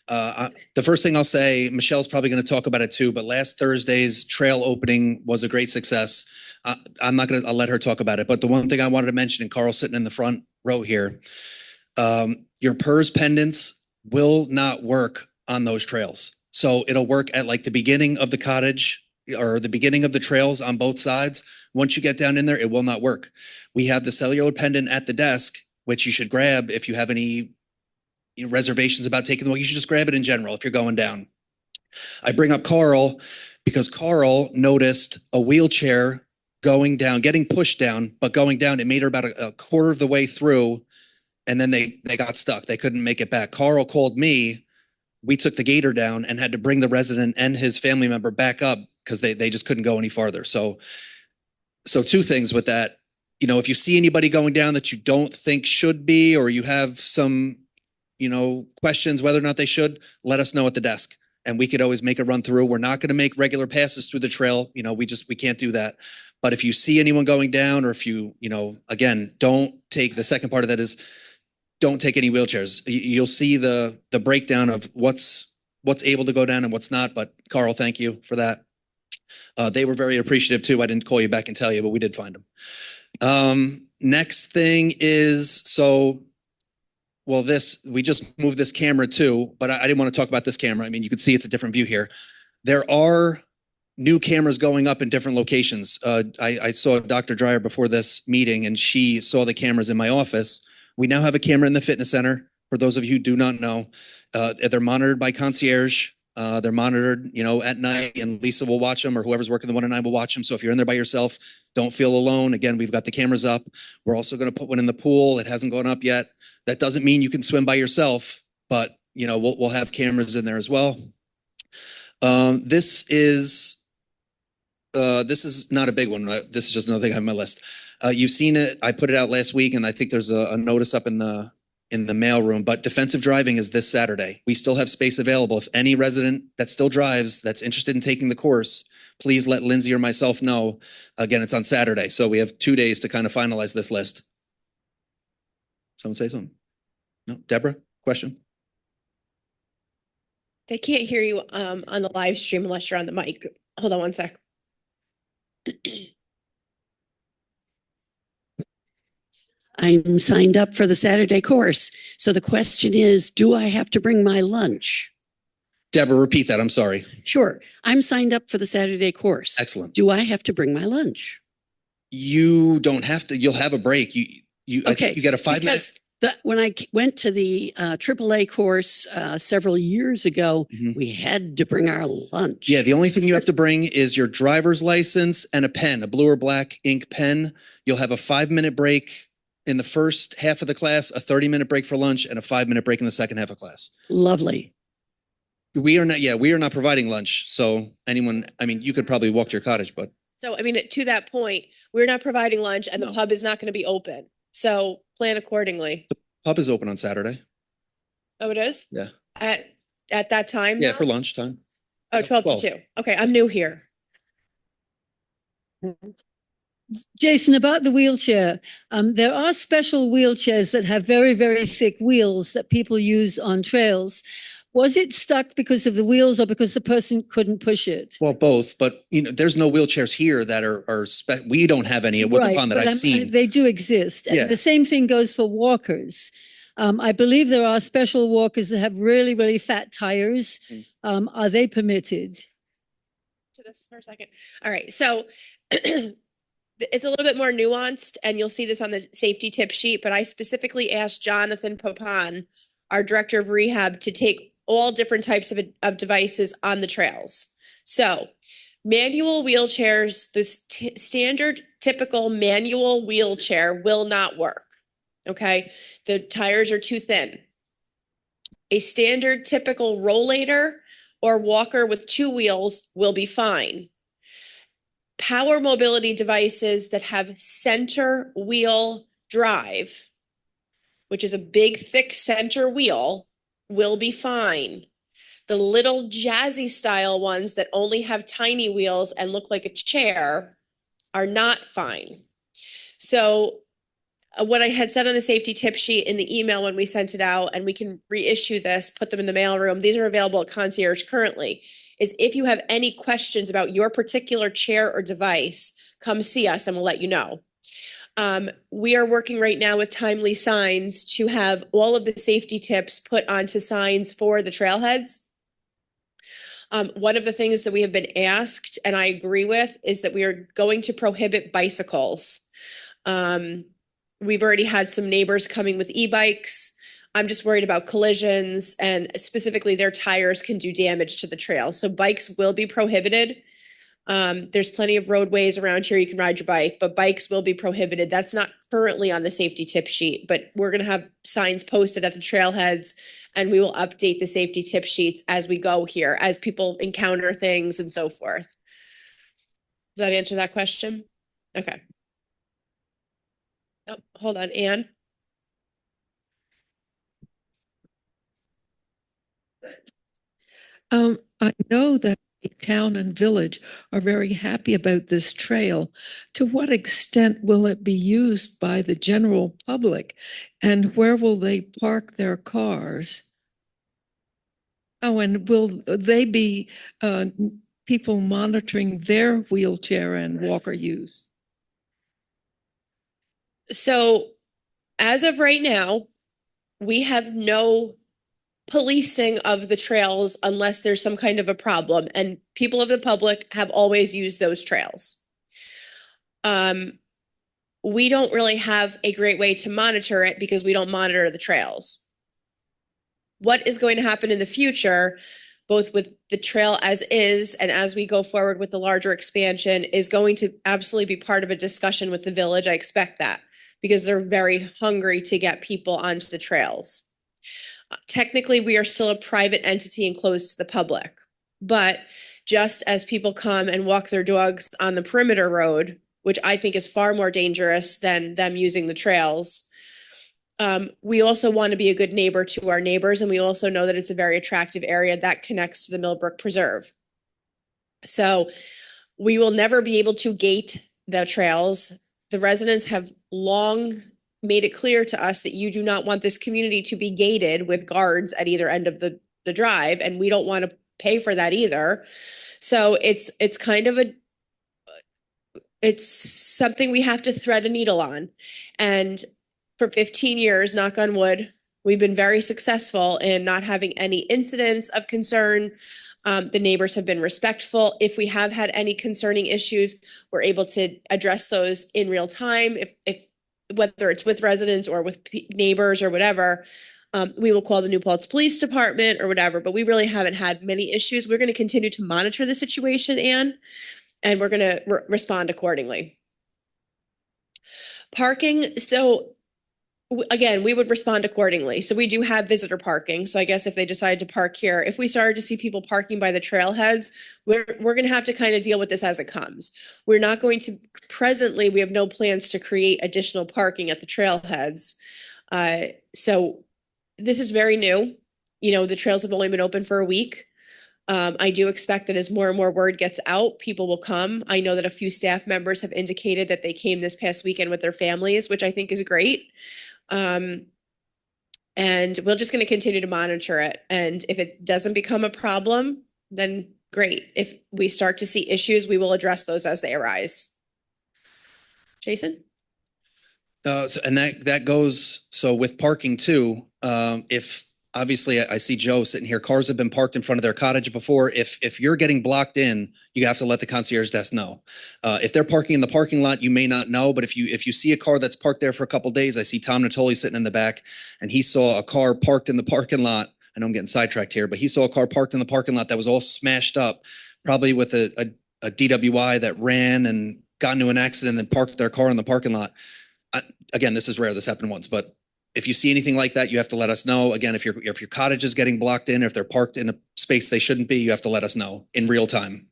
S4: The first thing I'll say, Michelle's probably going to talk about it too, but last Thursday's trail opening was a great success. I'll let her talk about it. But the one thing I wanted to mention, and Carl's sitting in the front row here, your PERS pendants will not work on those trails. So it'll work at like the beginning of the cottage or the beginning of the trails on both sides. Once you get down in there, it will not work. We have the cellular pendant at the desk, which you should grab if you have any reservations about taking the walk. You should just grab it in general if you're going down. I bring up Carl because Carl noticed a wheelchair going down, getting pushed down, but going down. It made her about a quarter of the way through, and then they got stuck. They couldn't make it back. Carl called me. We took the gator down and had to bring the resident and his family member back up because they just couldn't go any farther. So 2 things with that. If you see anybody going down that you don't think should be, or you have some, questions whether or not they should, let us know at the desk, and we could always make a run through. We're not going to make regular passes through the trail. We can't do that. But if you see anyone going down, or if you, again, don't take, the second part of that is don't take any wheelchairs. You'll see the breakdown of what's able to go down and what's not. But Carl, thank you for that. They were very appreciative too. I didn't call you back and tell you, but we did find them. Next thing is, we just moved this camera too, but I didn't want to talk about this camera. I mean, you can see it's a different view here. There are new cameras going up in different locations. I saw Dr. Dreyer before this meeting, and she saw the cameras in my office. We now have a camera in the fitness center. For those of you who do not know, they're monitored by concierge. They're monitored, at night, and Lisa will watch them, or whoever's working the 109 will watch them. So if you're in there by yourself, don't feel alone. Again, we've got the cameras up. We're also going to put one in the pool. It hasn't gone up yet. That doesn't mean you can swim by yourself, but we'll have cameras in there as well. This is not a big one. This is just another thing I have on my list. You've seen it. I put it out last week, and I think there's a notice up in the mail room, but defensive driving is this Saturday. We still have space available. If any resident that still drives that's interested in taking the course, please let Lindsay or myself know. Again, it's on Saturday. So we have 2 days to kind of finalize this list. Someone say something? No? Deborah, question?
S1: They can't hear you on the live stream unless you're on the mic. Hold on one sec.
S5: I'm signed up for the Saturday course. So the question is, do I have to bring my lunch?
S4: Deborah, repeat that. I'm sorry.
S5: Sure. I'm signed up for the Saturday course.
S4: Excellent.
S5: Do I have to bring my lunch?
S4: You don't have to. You'll have a break. I
S5: Okay.
S4: think you get a 5 minute.
S5: Because when I went to the AAA course several years ago,
S4: Mhm.
S5: we had to bring our lunch.
S4: Yeah, the only thing you have to bring is your driver's license and a pen, a blue or black ink pen. You'll have a 5 minute break in the first half of the class, a 30-minute break for lunch, and a 5 minute break in the second half of class.
S5: Lovely.
S4: We are not providing lunch. So you could probably walk to your cottage, but
S1: So, I mean, to that point, we're not providing lunch and the pub is not going to be open. So plan accordingly.
S4: pub is open on Saturday.
S1: Oh, it is?
S4: Yeah.
S1: At that time?
S4: Yeah,
S1: now?
S4: for lunchtime.
S1: Oh, 12 to
S4: 12.
S1: 2. Okay, I'm new here.
S20: Jason, about the wheelchair, there are special wheelchairs that have very, very thick wheels that people use on trails. Was it stuck because of the wheels or because the person couldn't push it?
S4: Well, both, but there's no wheelchairs here that we don't have any at Woodlawn that
S20: but
S4: I've seen.
S20: they do exist. And
S4: Yeah.
S20: the same thing goes for walkers. I believe there are special walkers that have really, really fat tires. Are they permitted?
S1: To this for a second. All right, so it's a little bit more nuanced and you'll see this on the safety tip sheet, but I specifically asked Jonathan Papan, our director of rehab, to take all different types of devices on the trails. So manual wheelchairs, the standard typical manual wheelchair will not work. Okay, the tires are too thin. A standard typical rollator or walker with 2 wheels will be fine. Power mobility devices that have center wheel drive, which is a big, thick center wheel, will be fine. The little jazzy style ones that only have tiny wheels and look like a chair are not fine. So what I had said on the safety tip sheet in the email when we sent it out, and we can reissue this, put them in the mailroom, these are available at Concierge currently, is if you have any questions about your particular chair or device, come see us and we'll let you know. We are working right now with Timely Signs to have all of the safety tips put onto signs for the trailheads. One of the things that we have been asked, and I agree with, is that we are going to prohibit bicycles. We've already had some neighbors coming with e-bikes. I'm just worried about collisions, and specifically their tires can do damage to the trail. So bikes will be prohibited. There's plenty of roadways around here you can ride your bike, but bikes will be prohibited. That's not currently on the safety tip sheet, but we're going to have signs posted at the trailheads, and we will update the safety tip sheets as we go here, as people encounter things and so forth. Does that answer that question? Okay. Oh, hold on, Anne.
S21: I know that the town and village are very happy about this trail. To what extent will it be used by the general public? And where will they park their cars? Oh, and will they be people monitoring their wheelchair and walker use?
S1: So as of right now, we have no policing of the trails unless there's some kind of a problem, and people of the public have always used those trails. We don't really have a great way to monitor it because we don't monitor the trails. What is going to happen in the future, both with the trail as is and as we go forward with the larger expansion, is going to absolutely be part of a discussion with the village. I expect that because they're very hungry to get people onto the trails. Technically, we are still a private entity and closed to the public, but just as people come and walk their dogs on the perimeter road, which I think is far more dangerous than them using the trails, we also want to be a good neighbor to our neighbors, and we also know that it's a very attractive area that connects to the Millbrook Preserve. So we will never be able to gate the trails. The residents have long made it clear to us that you do not want this community to be gated with guards at either end of the drive, and we don't want to pay for that either. So it's kind of it's something we have to thread a needle on. And for 15 years, knock on wood, we've been very successful in not having any incidents of concern. The neighbors have been respectful. If we have had any concerning issues, we're able to address those in real time. If whether it's with residents or with neighbors or whatever, we will call the New Paltz Police Department or whatever, but we really haven't had many issues. We're going to continue to monitor the situation, Anne, and we're going to respond accordingly. Parking. So again, we would respond accordingly. So we do have visitor parking. So I guess if they decide to park here, if we started to see people parking by the trailheads, we're going to have to kind of deal with this as it comes. We're not going to presently, we have no plans to create additional parking at the trailheads. So this is very new. You know, the trails have only been open for a week. I do expect that as more and more word gets out, people will come. I know that a few staff members have indicated that they came this past weekend with their families, which I think is great. And we're just going to continue to monitor it. And if it doesn't become a problem, then great. If we start to see issues, we will address those as they arise. Jason?
S4: And that goes, so with parking too, if obviously I see Joe sitting here, cars have been parked in front of their cottage before. If you're getting blocked in, you have to let the concierge desk know. If they're parking in the parking lot, you may not know, but if you see a car that's parked there for a couple of days, I see Tom Natoli sitting in the back and he saw a car parked in the parking lot. I know I'm getting sidetracked here, but he saw a car parked in the parking lot that was all smashed up, probably with a DWI that ran and got into an accident and then parked their car in the parking lot. Again, this is rare. This happened once, but if you see anything like that, you have to let us know. Again, if your cottage is getting blocked in, or if they're parked in a space they shouldn't be, you have to let us know in real time.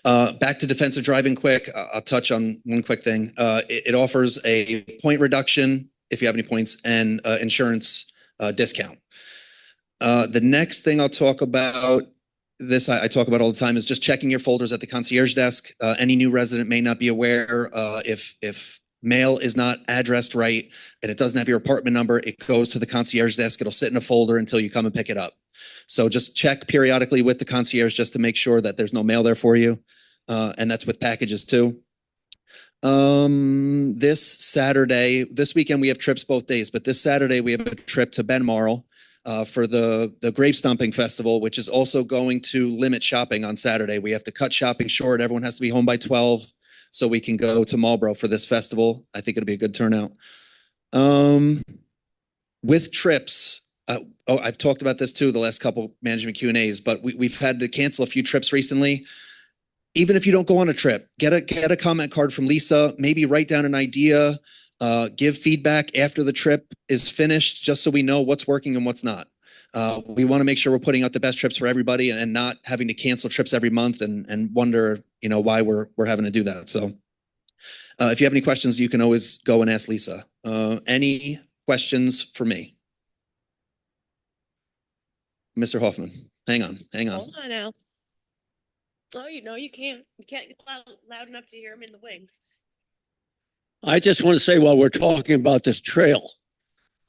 S4: Back to defensive driving quick. I'll touch on one quick thing. It offers a point reduction if you have any points and insurance discount. The next thing I'll talk about, this I talk about all the time, is just checking your folders at the concierge desk. Any new resident may not be aware if mail is not addressed right and it doesn't have your apartment number, it goes to the concierge desk. It'll sit in a folder until you come and pick it up. So just check periodically with the concierge just to make sure that there's no mail there for you. And that's with packages too. This Saturday, this weekend we have trips both days, but this Saturday we have a trip to Benmarl for the Grape Stomping Festival, which is also going to limit shopping on Saturday. We have to cut shopping short. Everyone has to be home by 12. So we can go to Marlboro for this festival. I think it'll be a good turnout. With trips, I've talked about this too, the last couple management Q&As, but we've had to cancel a few trips recently. Even if you don't go on a trip, get a comment card from Lisa, maybe write down an idea, give feedback after the trip is finished, just so we know what's working and what's not. We want to make sure we're putting out the best trips for everybody and not having to cancel trips every month and wonder, why we're having to do that. So if you have any questions, you can always go and ask Lisa. Any questions for me? Mr. Hoffman, hang on.
S1: Hold on, Al. Oh, you can't. You can't get loud enough to hear him in the wings.
S2: I just want to say, while we're talking about this trail,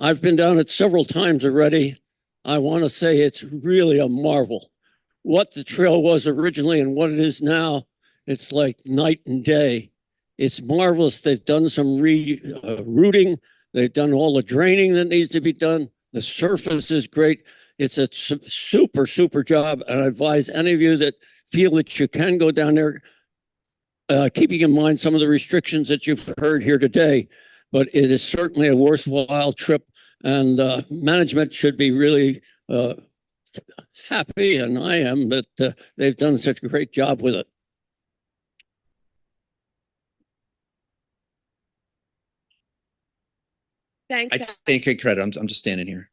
S2: I've been down it several times already. I want to say it's really a marvel. What the trail was originally and what it is now, it's like night and day. It's marvelous. They've done some rooting. They've done all the draining that needs to be done. The surface is great. It's a super, super job. And I advise any of you that feel that you can go down there, keeping in mind some of the restrictions that you've heard here today. But it is certainly a worthwhile trip. And management should be really happy, and I am, that they've done such a great job with it.
S1: Thanks.
S4: I take credit. I'm just standing here.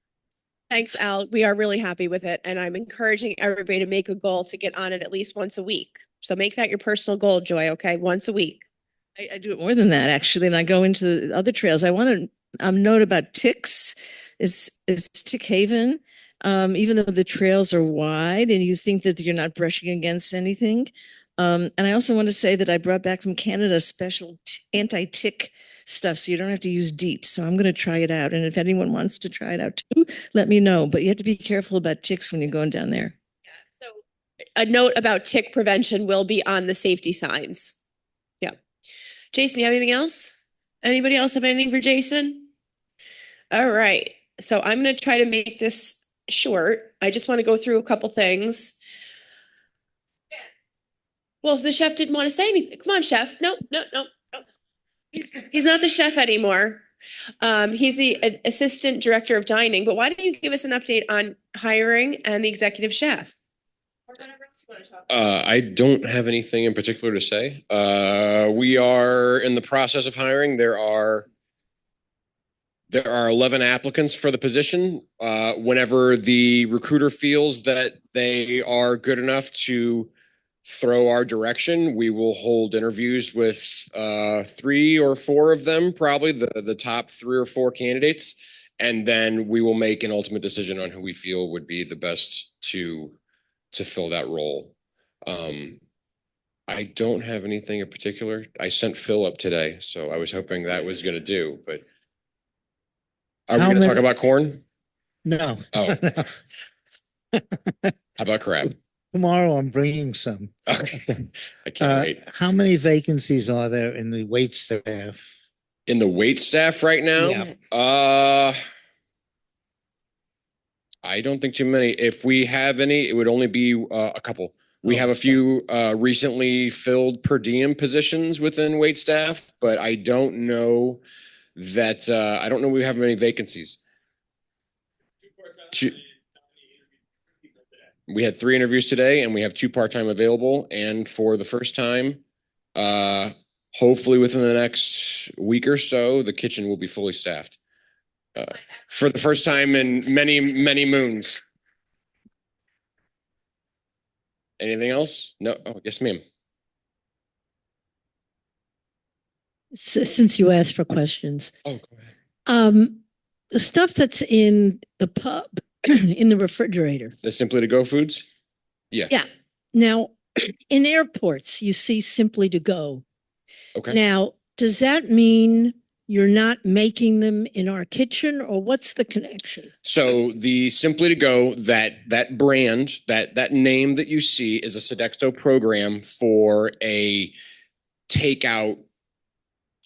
S1: Thanks, Al. We are really happy with it. And I'm encouraging everybody to make a goal to get on it at least once a week. So make that your personal goal, Joy, okay? Once a week.
S22: I do it more than that, actually, and I go into the other trails. I want to note about ticks. Is Tick Haven, even though the trails are wide and you think that you're not brushing against anything. And I also want to say that I brought back from Canada special anti-tick stuff, so you don't have to use DEET. So I'm going to try it out. And if anyone wants to try it out too, let me know. But you have to be careful about ticks when you're going down there.
S1: Yeah. So a note about tick prevention will be on the safety signs. Yeah. Jason, you have anything else? Anybody else have anything for Jason? All right, so I'm gonna try to make this short. I just want to go through a couple things. Well, the chef didn't want to say anything. Come on, chef. No. He's not the chef anymore. He's the assistant director of dining, but why don't you give us an update on hiring and the executive chef?
S8: I don't have anything in particular to say. We are in the process of hiring. There are 11 applicants for the position. Whenever the recruiter feels that they are good enough to throw our direction, we will hold interviews with 3 or 4 of them, probably the top 3 or 4 candidates, and then we will make an ultimate decision on who we feel would be the best to fill that role. I don't have anything in particular. I sent Phil up today, so I was hoping that was going to do, but are we going to talk about corn?
S6: No.
S8: Oh. How about crab?
S6: Tomorrow I'm bringing some.
S8: Okay. I can't wait.
S6: How many vacancies are there in the wait staff?
S8: In the wait staff right now?
S6: Yeah.
S8: I don't think too many. If we have any, it would only be a couple. We have a few recently filled per diem positions within wait staff, but I don't know that I don't know we have any vacancies. We had 3 interviews today and we have 2 part-time available. And for the first time, hopefully within the next week or so, the kitchen will be fully staffed. For the first time in many, many moons. Anything else? No. Oh, yes, ma'am.
S20: Since you asked for questions.
S8: Oh, go ahead.
S20: The stuff that's in the pub, in the refrigerator.
S8: The Simply to Go foods? Yeah.
S20: Yeah. Now, in airports, you see Simply to Go.
S8: Okay.
S20: Now, does that mean you're not making them in our kitchen, or what's the connection?
S8: So the Simply to Go, that brand, that name that you see is a Sodexo program for a takeout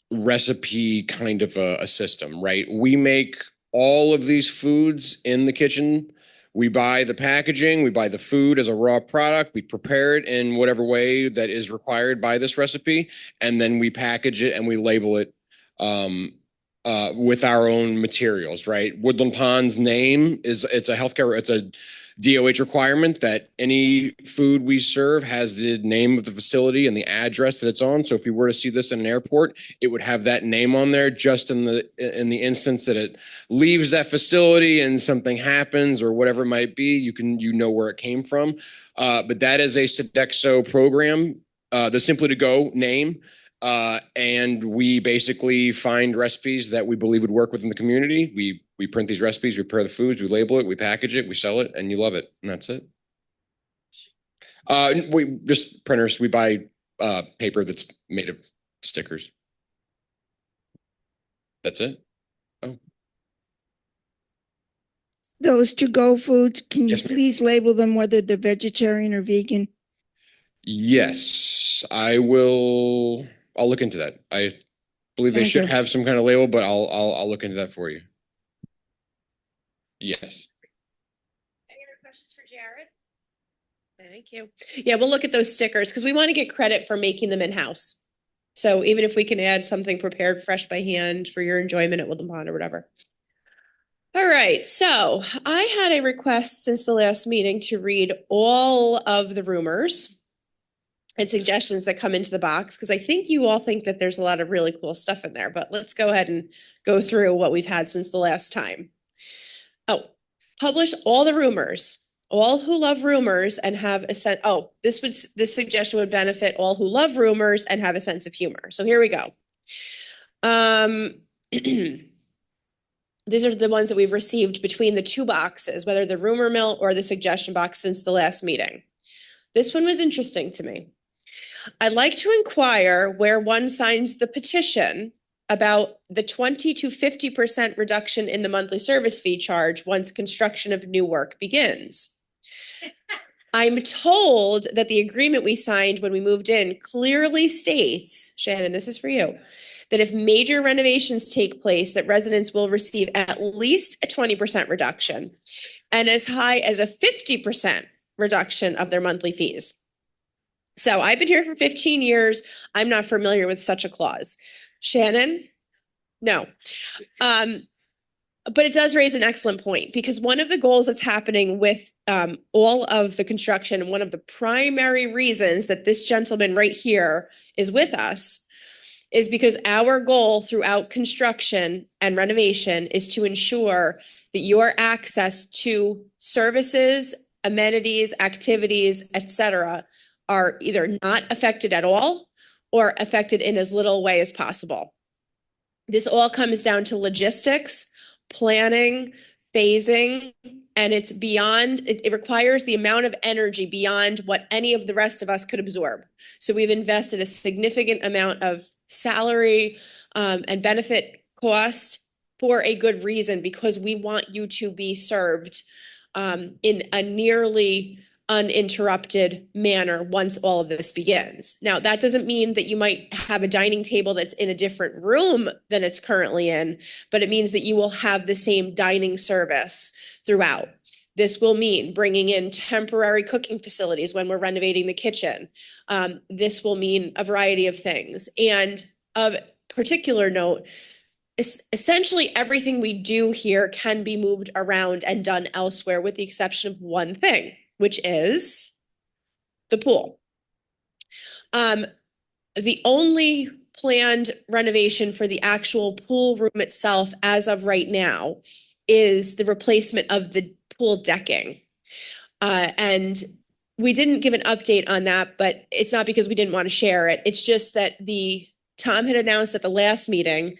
S8: recipe kind of a system, right? We make all of these foods in the kitchen. We buy the packaging, we buy the food as a raw product, we prepare it in whatever way that is required by this recipe, and then we package it and we label it with our own materials, right? Woodland Pond's name it's a DOH requirement that any food we serve has the name of the facility and the address that it's on. So if you were to see this in an airport, it would have that name on there just in the instance that it leaves that facility and something happens or whatever it might be, you know where it came from. But that is a Sodexo program, the Simply to Go name. And we basically find recipes that we believe would work within the community. We print these recipes, we prepare the foods, we label it, we package it, we sell it, and you love it. And that's it. We just printers, we buy paper that's made of stickers. That's it. Oh.
S9: Those to-go foods, can you please label them whether they're vegetarian or vegan?
S8: Yes, I will. I'll look into that. I believe they should have some kind of label, but I'll look into that for you. Yes.
S1: Any other questions for Jared? Thank you. Yeah, we'll look at those stickers because we want to get credit for making them in-house. So even if we can add something prepared fresh by hand for your enjoyment at Woodland Pond or whatever. All right, so I had a request since the last meeting to read all of the rumors and suggestions that come into the box, because I think you all think that there's a lot of really cool stuff in there, but let's go ahead and go through what we've had since the last time. Oh, publish all the rumors. All who love rumors and have a sense. Oh, this suggestion would benefit all who love rumors and have a sense of humor. So here we go. These are the ones that we've received between the 2 boxes, whether the rumor mill or the suggestion box since the last meeting. This one was interesting to me. I'd like to inquire where one signs the petition about the 20 to 50% reduction in the monthly service fee charge once construction of new work begins. I'm told that the agreement we signed when we moved in clearly states, Shannon, this is for you, that if major renovations take place, that residents will receive at least a 20% reduction and as high as a 50% reduction of their monthly fees. So I've been here for 15 years. I'm not familiar with such a clause. Shannon? No. But it does raise an excellent point, because one of the goals that's happening with all of the construction, one of the primary reasons that this gentleman right here is with us, is because our goal throughout construction and renovation is to ensure that your access to services, amenities, activities, etc., are either not affected at all or affected in as little way as possible. This all comes down to logistics, planning, phasing, and it's beyond, it requires the amount of energy beyond what any of the rest of us could absorb. So we've invested a significant amount of salary and benefit cost for a good reason, because we want you to be served in a nearly uninterrupted manner once all of this begins. Now, that doesn't mean that you might have a dining table that's in a different room than it's currently in, but it means that you will have the same dining service throughout. This will mean bringing in temporary cooking facilities when we're renovating the kitchen. This will mean a variety of things. And of particular note, essentially everything we do here can be moved around and done elsewhere, with the exception of one thing, which is the pool. The only planned renovation for the actual pool room itself as of right now is the replacement of the pool decking. And we didn't give an update on that, but it's not because we didn't want to share it. It's just that Tom had announced at the last meeting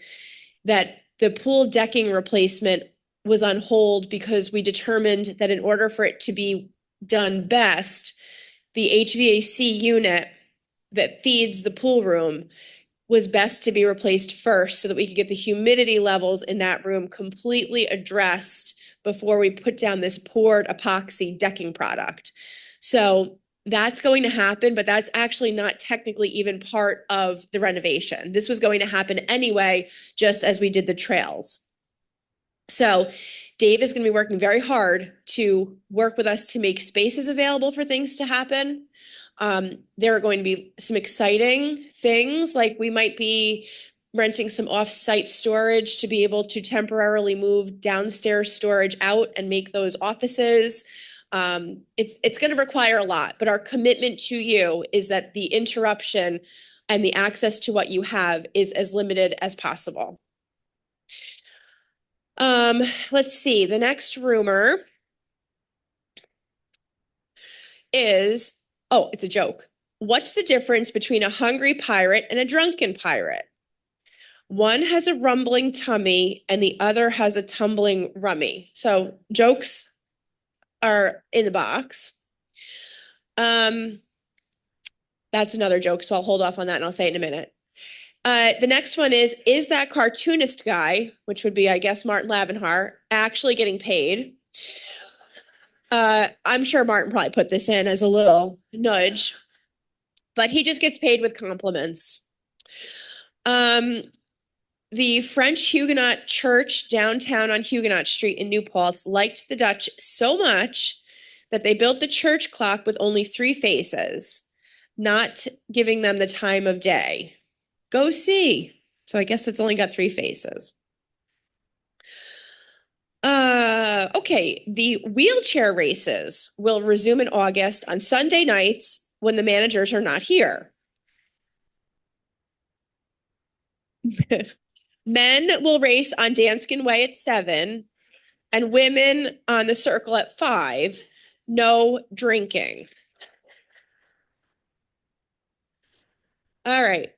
S1: that the pool decking replacement was on hold because we determined that in order for it to be done best, the HVAC unit that feeds the pool room was best to be replaced first, so that we could get the humidity levels in that room completely addressed before we put down this poured epoxy decking product. So that's going to happen, but that's actually not technically even part of the renovation. This was going to happen anyway, just as we did the trails. So Dave is going to be working very hard to work with us to make spaces available for things to happen. There are going to be some exciting things, like we might be renting some off-site storage to be able to temporarily move downstairs storage out and make those offices. It's going to require a lot, but our commitment to you is that the interruption and the access to what you have is as limited as possible. Let's see, the next rumor is, oh, it's a joke. What's the difference between a hungry pirate and a drunken pirate? One has a rumbling tummy and the other has a tumbling rummy. So jokes are in the box. That's another joke, so I'll hold off on that and I'll say it in a minute. The next one is that cartoonist guy, which would be, I guess, Martin Lavenhar, actually getting paid? I'm sure Martin probably put this in as a little nudge, but he just gets paid with compliments. The French Huguenot Church downtown on Huguenot Street in New Paltz liked the Dutch so much that they built the church clock with only 3 faces, not giving them the time of day. Go see. So I guess it's only got 3 faces. Okay, the wheelchair races will resume in August on Sunday nights when the managers are not here. Men will race on Danskin Way at 7 and women on the circle at 5. No drinking. All right.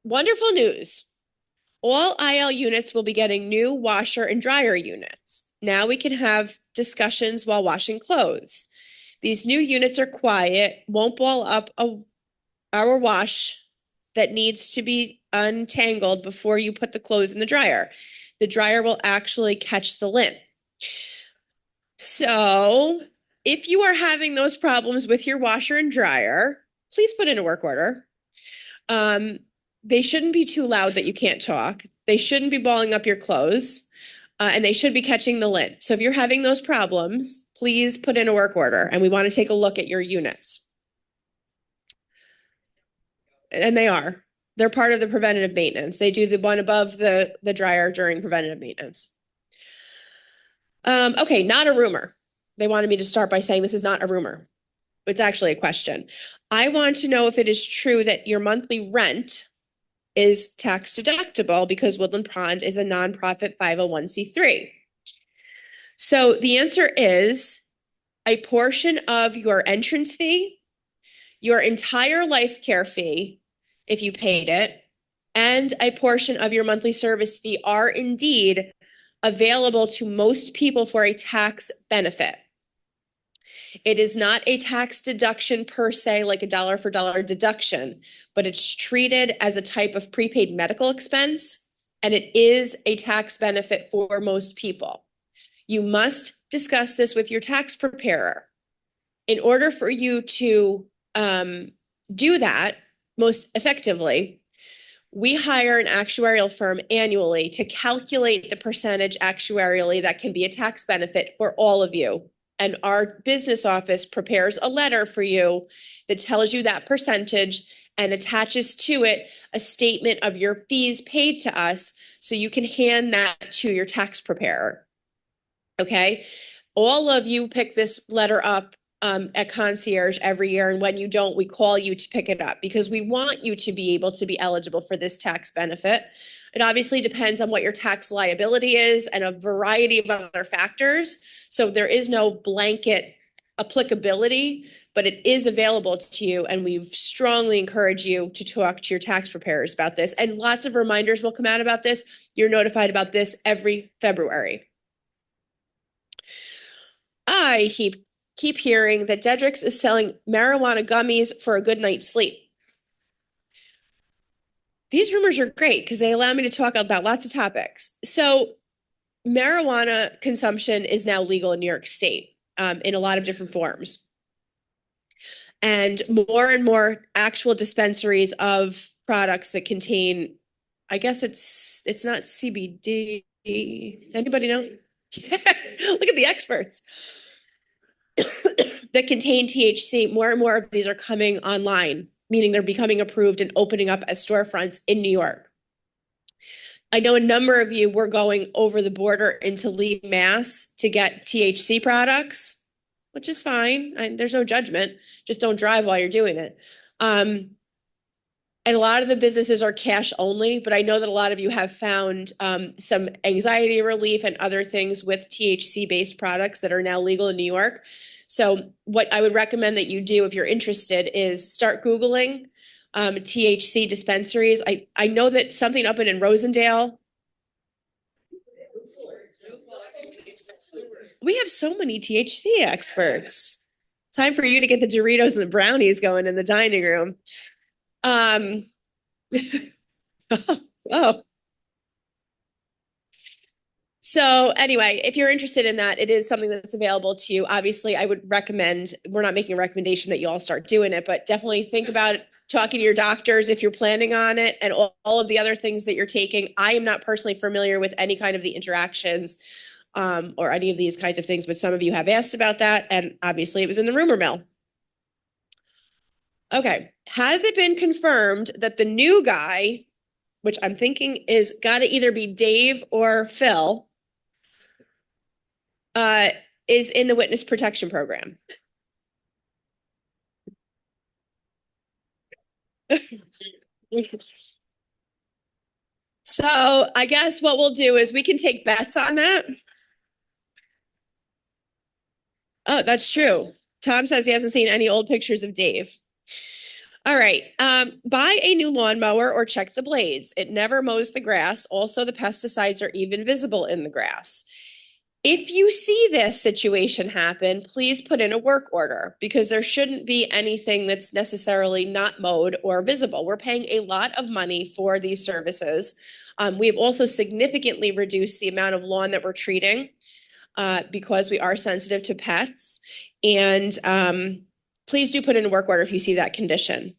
S1: Wonderful news. All IL units will be getting new washer and dryer units. Now we can have discussions while washing clothes. These new units are quiet, won't ball up our wash that needs to be untangled before you put the clothes in the dryer. The dryer will actually catch the lint. So if you are having those problems with your washer and dryer, please put in a work order. they shouldn't be too loud that you can't talk. They shouldn't be balling up your clothes, and they should be catching the lid. So if you're having those problems, please put in a work order, and we want to take a look at your units. And they are. They're part of the preventative maintenance. They do the one above the dryer during preventative maintenance. Okay, not a rumor. They wanted me to start by saying this is not a rumor. It's actually a question. I want to know if it is true that your monthly rent is tax deductible because Woodland Pond is a nonprofit 501c3. So the answer is a portion of your entrance fee, your entire life care fee, if you paid it, and a portion of your monthly service fee are indeed available to most people for a tax benefit. It is not a tax deduction per se, like a dollar for dollar deduction, but it's treated as a type of prepaid medical expense, and it is a tax benefit for most people. You must discuss this with your tax preparer. In order for you to do that most effectively, we hire an actuarial firm annually to calculate the percentage actuarially that can be a tax benefit for all of you. And our business office prepares a letter for you that tells you that percentage and attaches to it a statement of your fees paid to us so you can hand that to your tax preparer. Okay? All of you pick this letter up at Concierge every year, and when you don't, we call you to pick it up because we want you to be able to be eligible for this tax benefit. It obviously depends on what your tax liability is and a variety of other factors. So there is no blanket applicability, but it is available to you, and we strongly encourage you to talk to your tax preparers about this. And lots of reminders will come out about this. You're notified about this every February. I keep hearing that Dedrick's is selling marijuana gummies for a good night's sleep. These rumors are great because they allow me to talk about lots of topics. So marijuana consumption is now legal in New York State in a lot of different forms. And more actual dispensaries of products that contain, I guess it's not CBD. Anybody know? Look at the experts. That contain THC, more and more of these are coming online, meaning they're becoming approved and opening up as storefronts in New York. I know a number of you were going over the border into Lee, Mass to get THC products, which is fine. There's no judgment. Just don't drive while you're doing it. And a lot of the businesses are cash only, but I know that a lot of you have found some anxiety relief and other things with THC-based products that are now legal in New York. So what I would recommend that you do if you're interested is start Googling THC dispensaries. I know that something up in Rosendale. We have so many THC experts. Time for you to get the Doritos and the brownies going in the dining room. Oh. So anyway, if you're interested in that, it is something that's available to you. Obviously, I would recommend, we're not making a recommendation that you all start doing it, but definitely think about talking to your doctors if you're planning on it and all of the other things that you're taking. I am not personally familiar with any kind of the interactions or any of these kinds of things, but some of you have asked about that. And obviously it was in the rumor mill. Okay. Has it been confirmed that the new guy, which I'm thinking is got to either be Dave or Phil, is in the witness protection program? So I guess what we'll do is we can take bets on that. Oh, that's true. Tom says he hasn't seen any old pictures of Dave. All right. Buy a new lawnmower or check the blades. It never mows the grass. Also, the pesticides are even visible in the grass. If you see this situation happen, please put in a work order because there shouldn't be anything that's necessarily not mowed or visible. We're paying a lot of money for these services. We've also significantly reduced the amount of lawn that we're treating because we are sensitive to pets. And please do put in a work order if you see that condition.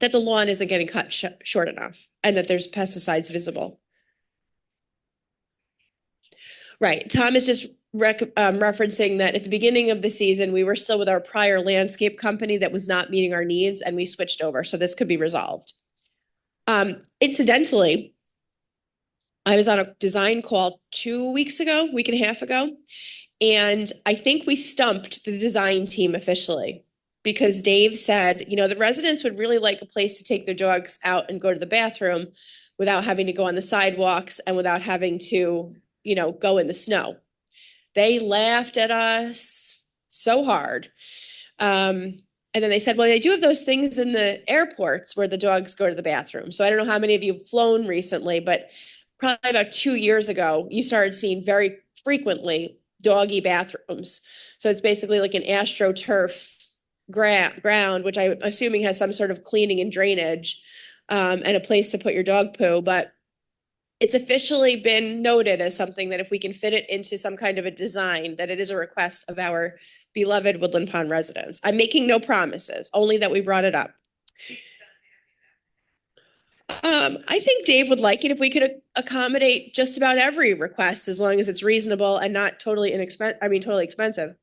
S1: that the lawn isn't getting cut short enough and that there's pesticides visible. Right. Tom is just referencing that at the beginning of the season, we were still with our prior landscape company that was not meeting our needs, and we switched over. So this could be resolved. Incidentally, I was on a design call 2 weeks ago, week and a half ago, and I think we stumped the design team officially because Dave said, you know, the residents would really like a place to take their dogs out and go to the bathroom without having to go on the sidewalks and without having to, you know, go in the snow. They laughed at us so hard. And then they said, well, they do have those things in the airports where the dogs go to the bathroom. So I don't know how many of you have flown recently, but probably about 2 years ago, you started seeing very frequently doggy bathrooms. So it's basically like an AstroTurf ground, which I'm assuming has some sort of cleaning and drainage, and a place to put your dog poo. But it's officially been noted as something that if we can fit it into some kind of a design, that it is a request of our beloved Woodland Pond residents. I'm making no promises, only that we brought it up. I think Dave would like it if we could accommodate just about every request as long as it's reasonable and not totally totally expensive.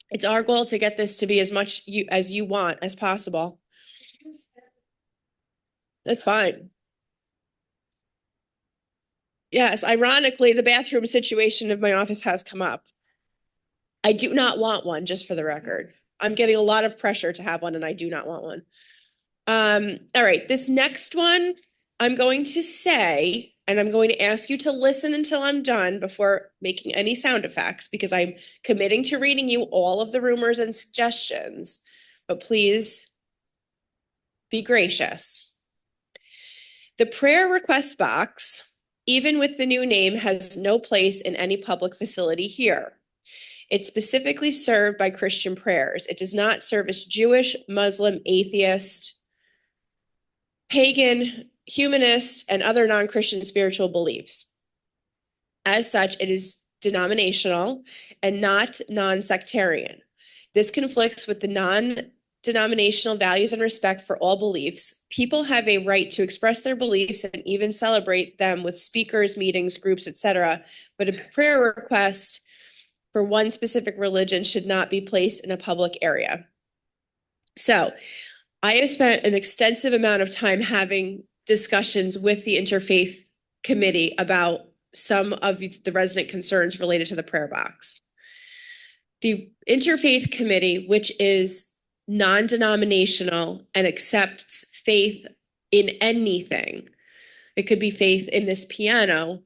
S1: It's our goal to get this to be as much as you want as possible. That's fine. Yes, ironically, the bathroom situation of my office has come up. I do not want one, just for the record. I'm getting a lot of pressure to have one, and I do not want one. All right, this next one, I'm going to say, and I'm going to ask you to listen until I'm done before making any sound effects, because I'm committing to reading you all of the rumors and suggestions, but please be gracious. The prayer request box, even with the new name, has no place in any public facility here. It's specifically served by Christian prayers. It does not service Jewish, Muslim, atheist, pagan, humanist, and other non-Christian spiritual beliefs. As such, it is denominational and not non-sectarian. This conflicts with the non-denominational values and respect for all beliefs. People have a right to express their beliefs and even celebrate them with speakers, meetings, groups, etc. But a prayer request for one specific religion should not be placed in a public area. So I have spent an extensive amount of time having discussions with the Interfaith Committee about some of the resident concerns related to the prayer box. The Interfaith Committee, which is non-denominational and accepts faith in anything, it could be faith in this piano,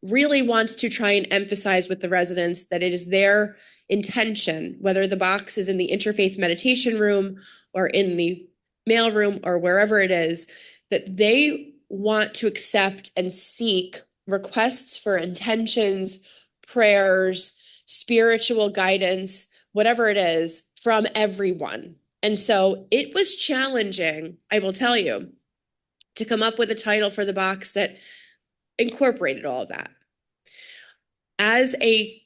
S1: really wants to try and emphasize with the residents that it is their intention, whether the box is in the interfaith meditation room or in the mail room or wherever it is, that they want to accept and seek requests for intentions, prayers, spiritual guidance, whatever it is, from everyone. And so it was challenging, I will tell you, to come up with a title for the box that incorporated all of that. As a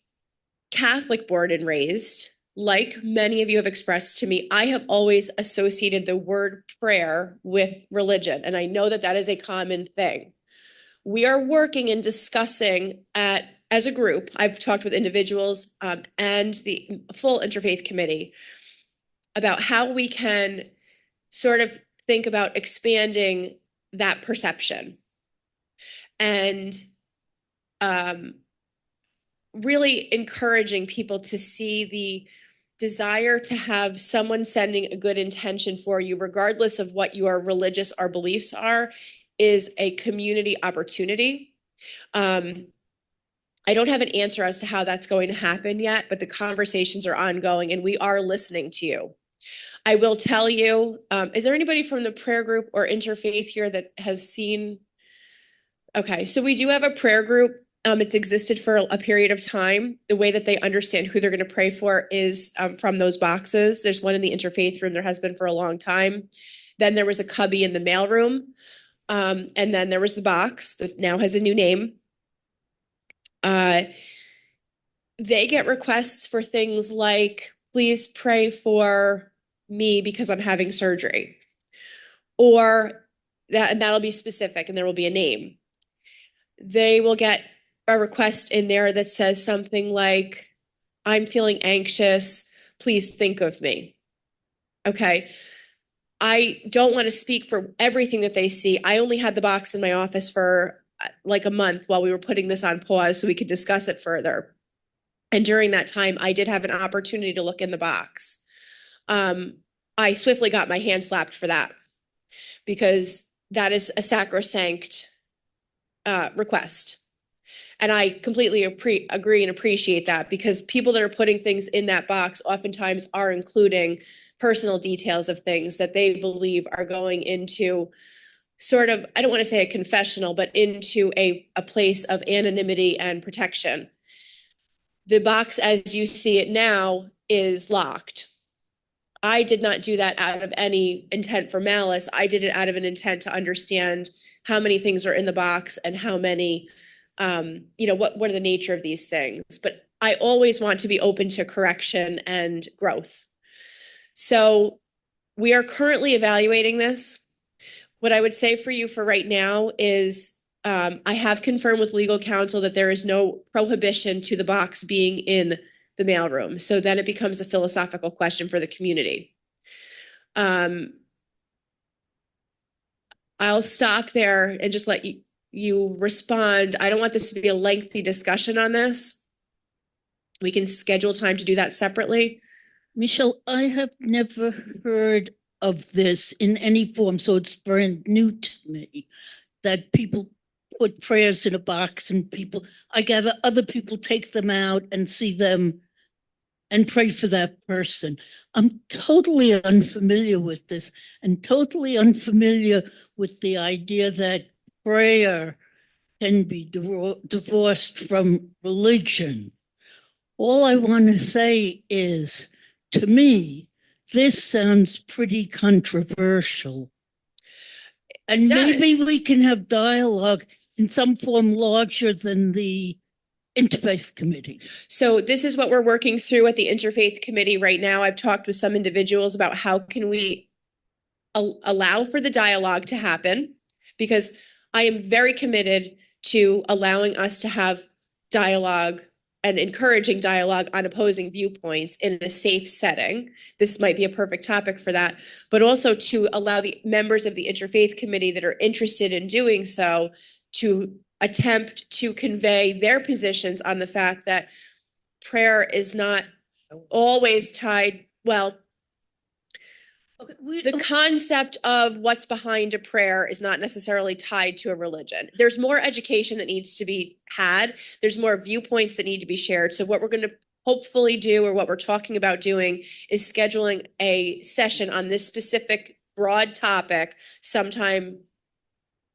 S1: Catholic born and raised, like many of you have expressed to me, I have always associated the word prayer with religion. And I know that that is a common thing. We are working and discussing as a group, I've talked with individuals and the full Interfaith Committee about how we can sort of think about expanding that perception and really encouraging people to see the desire to have someone sending a good intention for you, regardless of what your religious or beliefs are, is a community opportunity. I don't have an answer as to how that's going to happen yet, but the conversations are ongoing and we are listening to you. I will tell you, is there anybody from the prayer group or interfaith here that has seen? Okay, so we do have a prayer group. It's existed for a period of time. The way that they understand who they're going to pray for is from those boxes. There's one in the interfaith room. There has been for a long time. Then there was a cubby in the mail room. And then there was the box that now has a new name. They get requests for things like, please pray for me because I'm having surgery. or that, and that'll be specific and there will be a name. They will get a request in there that says something like, I'm feeling anxious, please think of me. Okay. I don't want to speak for everything that they see. I only had the box in my office for like a month while we were putting this on pause so we could discuss it further. And during that time, I did have an opportunity to look in the box. I swiftly got my hand slapped for that because that is a sacrosanct request. And I completely agree and appreciate that, because people that are putting things in that box oftentimes are including personal details of things that they believe are going into sort of, I don't want to say a confessional, but into a place of anonymity and protection. The box as you see it now is locked. I did not do that out of any intent for malice. I did it out of an intent to understand how many things are in the box and how many, what are the nature of these things. But I always want to be open to correction and growth. So we are currently evaluating this. What I would say for you for right now is I have confirmed with legal counsel that there is no prohibition to the box being in the mailroom. So then it becomes a philosophical question for the community. I'll stop there and just let you respond. I don't want this to be a lengthy discussion on this. We can schedule time to do that separately.
S10: Michelle, I have never heard of this in any form, so it's brand new to me, that people put prayers in a box and I gather other people take them out and see them and pray for that person. I'm totally unfamiliar with this and totally unfamiliar with the idea that prayer can be divorced from religion. All I want to say is, to me, this sounds pretty controversial. And maybe we can have dialogue in some form larger than the Interfaith Committee.
S1: So this is what we're working through at the Interfaith Committee right now. I've talked with some individuals about how can we allow for the dialogue to happen, because I am very committed to allowing us to have dialogue and encouraging dialogue on opposing viewpoints in a safe setting. This might be a perfect topic for that, but also to allow the members of the Interfaith Committee that are interested in doing so to attempt to convey their positions on the fact that prayer is not always tied, the concept of what's behind a prayer is not necessarily tied to a religion. There's more education that needs to be had. There's more viewpoints that need to be shared. So what we're going to hopefully do, or what we're talking about doing, is scheduling a session on this specific broad topic sometime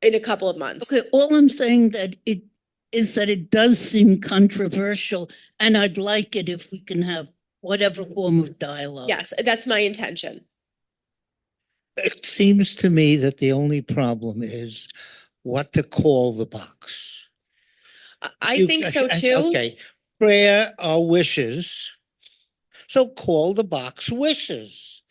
S1: in a couple of months.
S10: Okay, all I'm saying that it does seem controversial, and I'd like it if we can have whatever form of dialogue.
S1: Yes, that's my intention.
S6: It seems to me that the only problem is what to call the box.
S1: I think so too.
S6: Okay, prayer or wishes. So call the box wishes.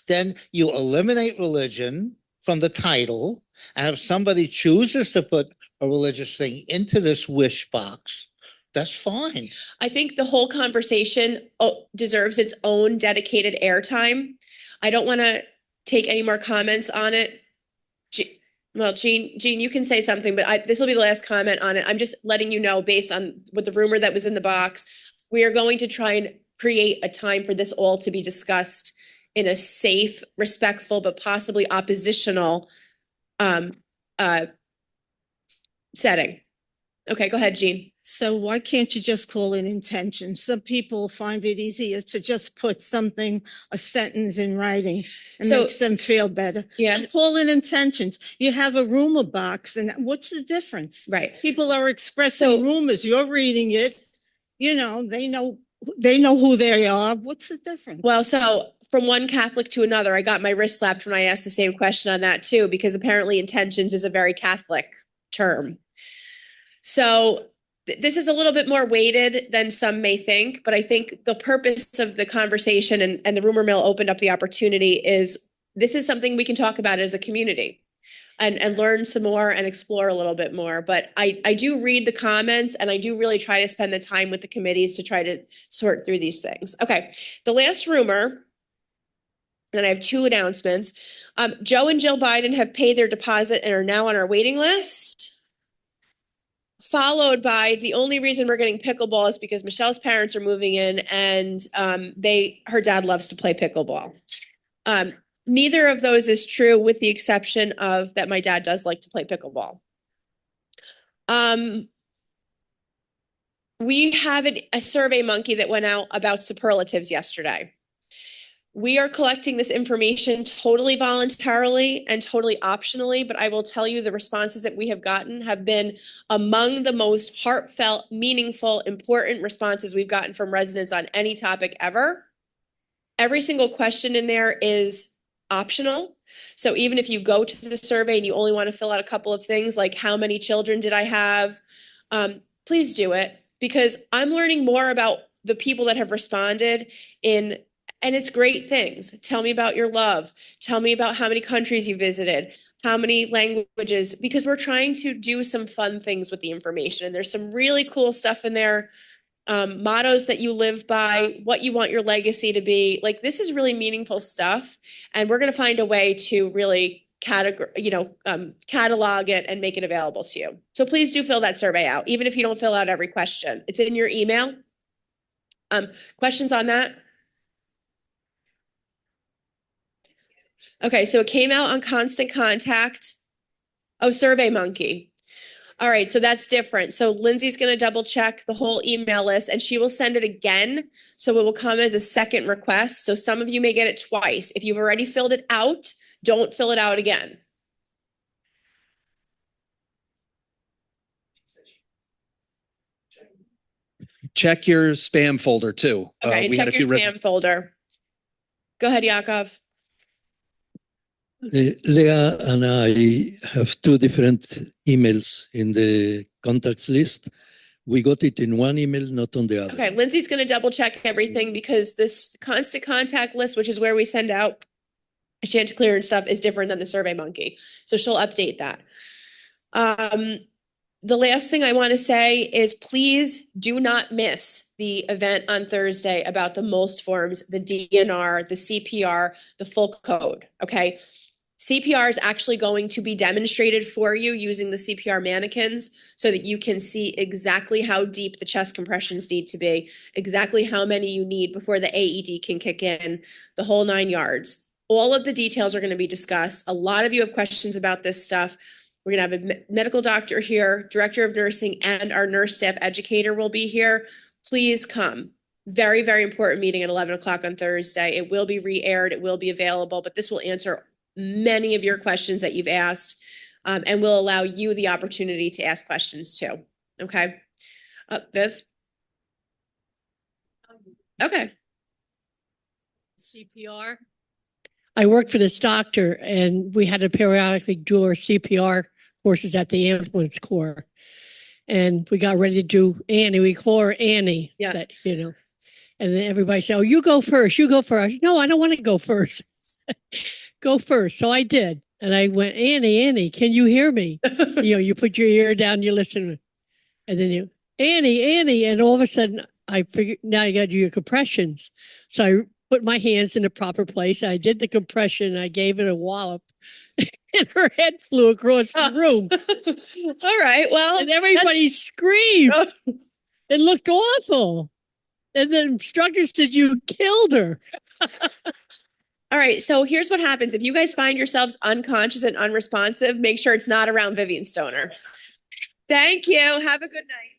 S6: Then you eliminate religion from the title. And if somebody chooses to put a religious thing into this wish box, that's fine.
S1: I think the whole conversation deserves its own dedicated airtime. I don't want to take any more comments on it. Jean, you can say something, but this will be the last comment on it. I'm just letting you know, based on what the rumor that was in the box, we are going to try and create a time for this all to be discussed in a safe, respectful, but possibly oppositional setting. Okay, go ahead, Jean.
S9: So why can't you just call it intention? Some people find it easier to just put something, a sentence in writing, and makes them feel better.
S1: Yeah.
S9: So call it intentions. You have a rumor box, and what's the difference?
S1: Right.
S9: People are expressing rumors. You're reading it. They know who they are. What's the difference?
S1: Well, so from one Catholic to another, I got my wrist slapped when I asked the same question on that too, because apparently intentions is a very Catholic term. So this is a little bit more weighted than some may think, but I think the purpose of the conversation and the rumor mill opened up the opportunity is this is something we can talk about as a community and learn some more and explore a little bit more. But I do read the comments and I do really try to spend the time with the committees to try to sort through these things. Okay, the last rumor, and I have two announcements. Joe and Jill Biden have paid their deposit and are now on our waiting list. Followed by the only reason we're getting pickleball is because Michelle's parents are moving in and her dad loves to play pickleball. Neither of those is true with the exception of that my dad does like to play pickleball. We have a Survey Monkey that went out about superlatives yesterday. We are collecting this information totally voluntarily and totally optionally, but I will tell you the responses that we have gotten have been among the most heartfelt, meaningful, important responses we've gotten from residents on any topic ever. Every single question in there is optional. So even if you go to the survey and you only want to fill out a couple of things like how many children did I have, please do it, because I'm learning more about the people that have responded and it's great things. Tell me about your love. Tell me about how many countries you visited, how many languages, because we're trying to do some fun things with the information. And there's some really cool stuff in there. Mottos that you live by, what you want your legacy to be. Like, this is really meaningful stuff. And we're going to find a way to really catalog it and make it available to you. So please do fill that survey out, even if you don't fill out every question. It's in your email. Questions on that? Okay, so it came out on Constant Contact. Oh, Survey Monkey. All right, so that's different. So Lindsay's going to double check the whole email list and she will send it again. So it will come as a second request. So some of you may get it twice. If you've already filled it out, don't fill it out again.
S4: Check your spam folder too.
S1: Okay, and check your spam folder. Go ahead, Yakov.
S11: Leah and I have two different emails in the contacts list. We got it in one email, not on the other.
S1: Okay, Lindsay's going to double check everything because this Constant Contact list, which is where we send out Chanticleer and stuff, is different than the Survey Monkey. So she'll update that. The last thing I want to say is please do not miss the event on Thursday about the MOLST forms, the DNR, the CPR, the full code, okay? CPR is actually going to be demonstrated for you using the CPR mannequins so that you can see exactly how deep the chest compressions need to be, exactly how many you need before the AED can kick in, the whole 9 yards. All of the details are going to be discussed. A lot of you have questions about this stuff. We're going to have a medical doctor here, director of nursing, and our nurse staff educator will be here. Please come. Very, very important meeting at 11 o'clock on Thursday. It will be re-aired. It will be available, but this will answer many of your questions that you've asked and will allow you the opportunity to ask questions too. Okay. Viv? Okay.
S12: CPR. I worked for this doctor and we had to periodically do our CPR courses at the ambulance corps. And we got ready to do Annie. We call her Annie.
S1: Yeah.
S12: That, and then everybody said, oh, you go first. You go first. No, I don't want to go first. Go first. So I did. And I went, Annie, can you hear me? You put your ear down, you listen. And then Annie. And all of a sudden I figured, now you got to do your compressions. So I put my hands in the proper place. I did the compression. I gave it a wallop and her head flew across the room.
S1: All right. Well,
S12: and everybody screamed. It looked awful. And the instructor said, you killed her.
S1: All right. So here's what happens. If you guys find yourselves unconscious and unresponsive, make sure it's not around Vivian Stoner. Thank you. Have a good night.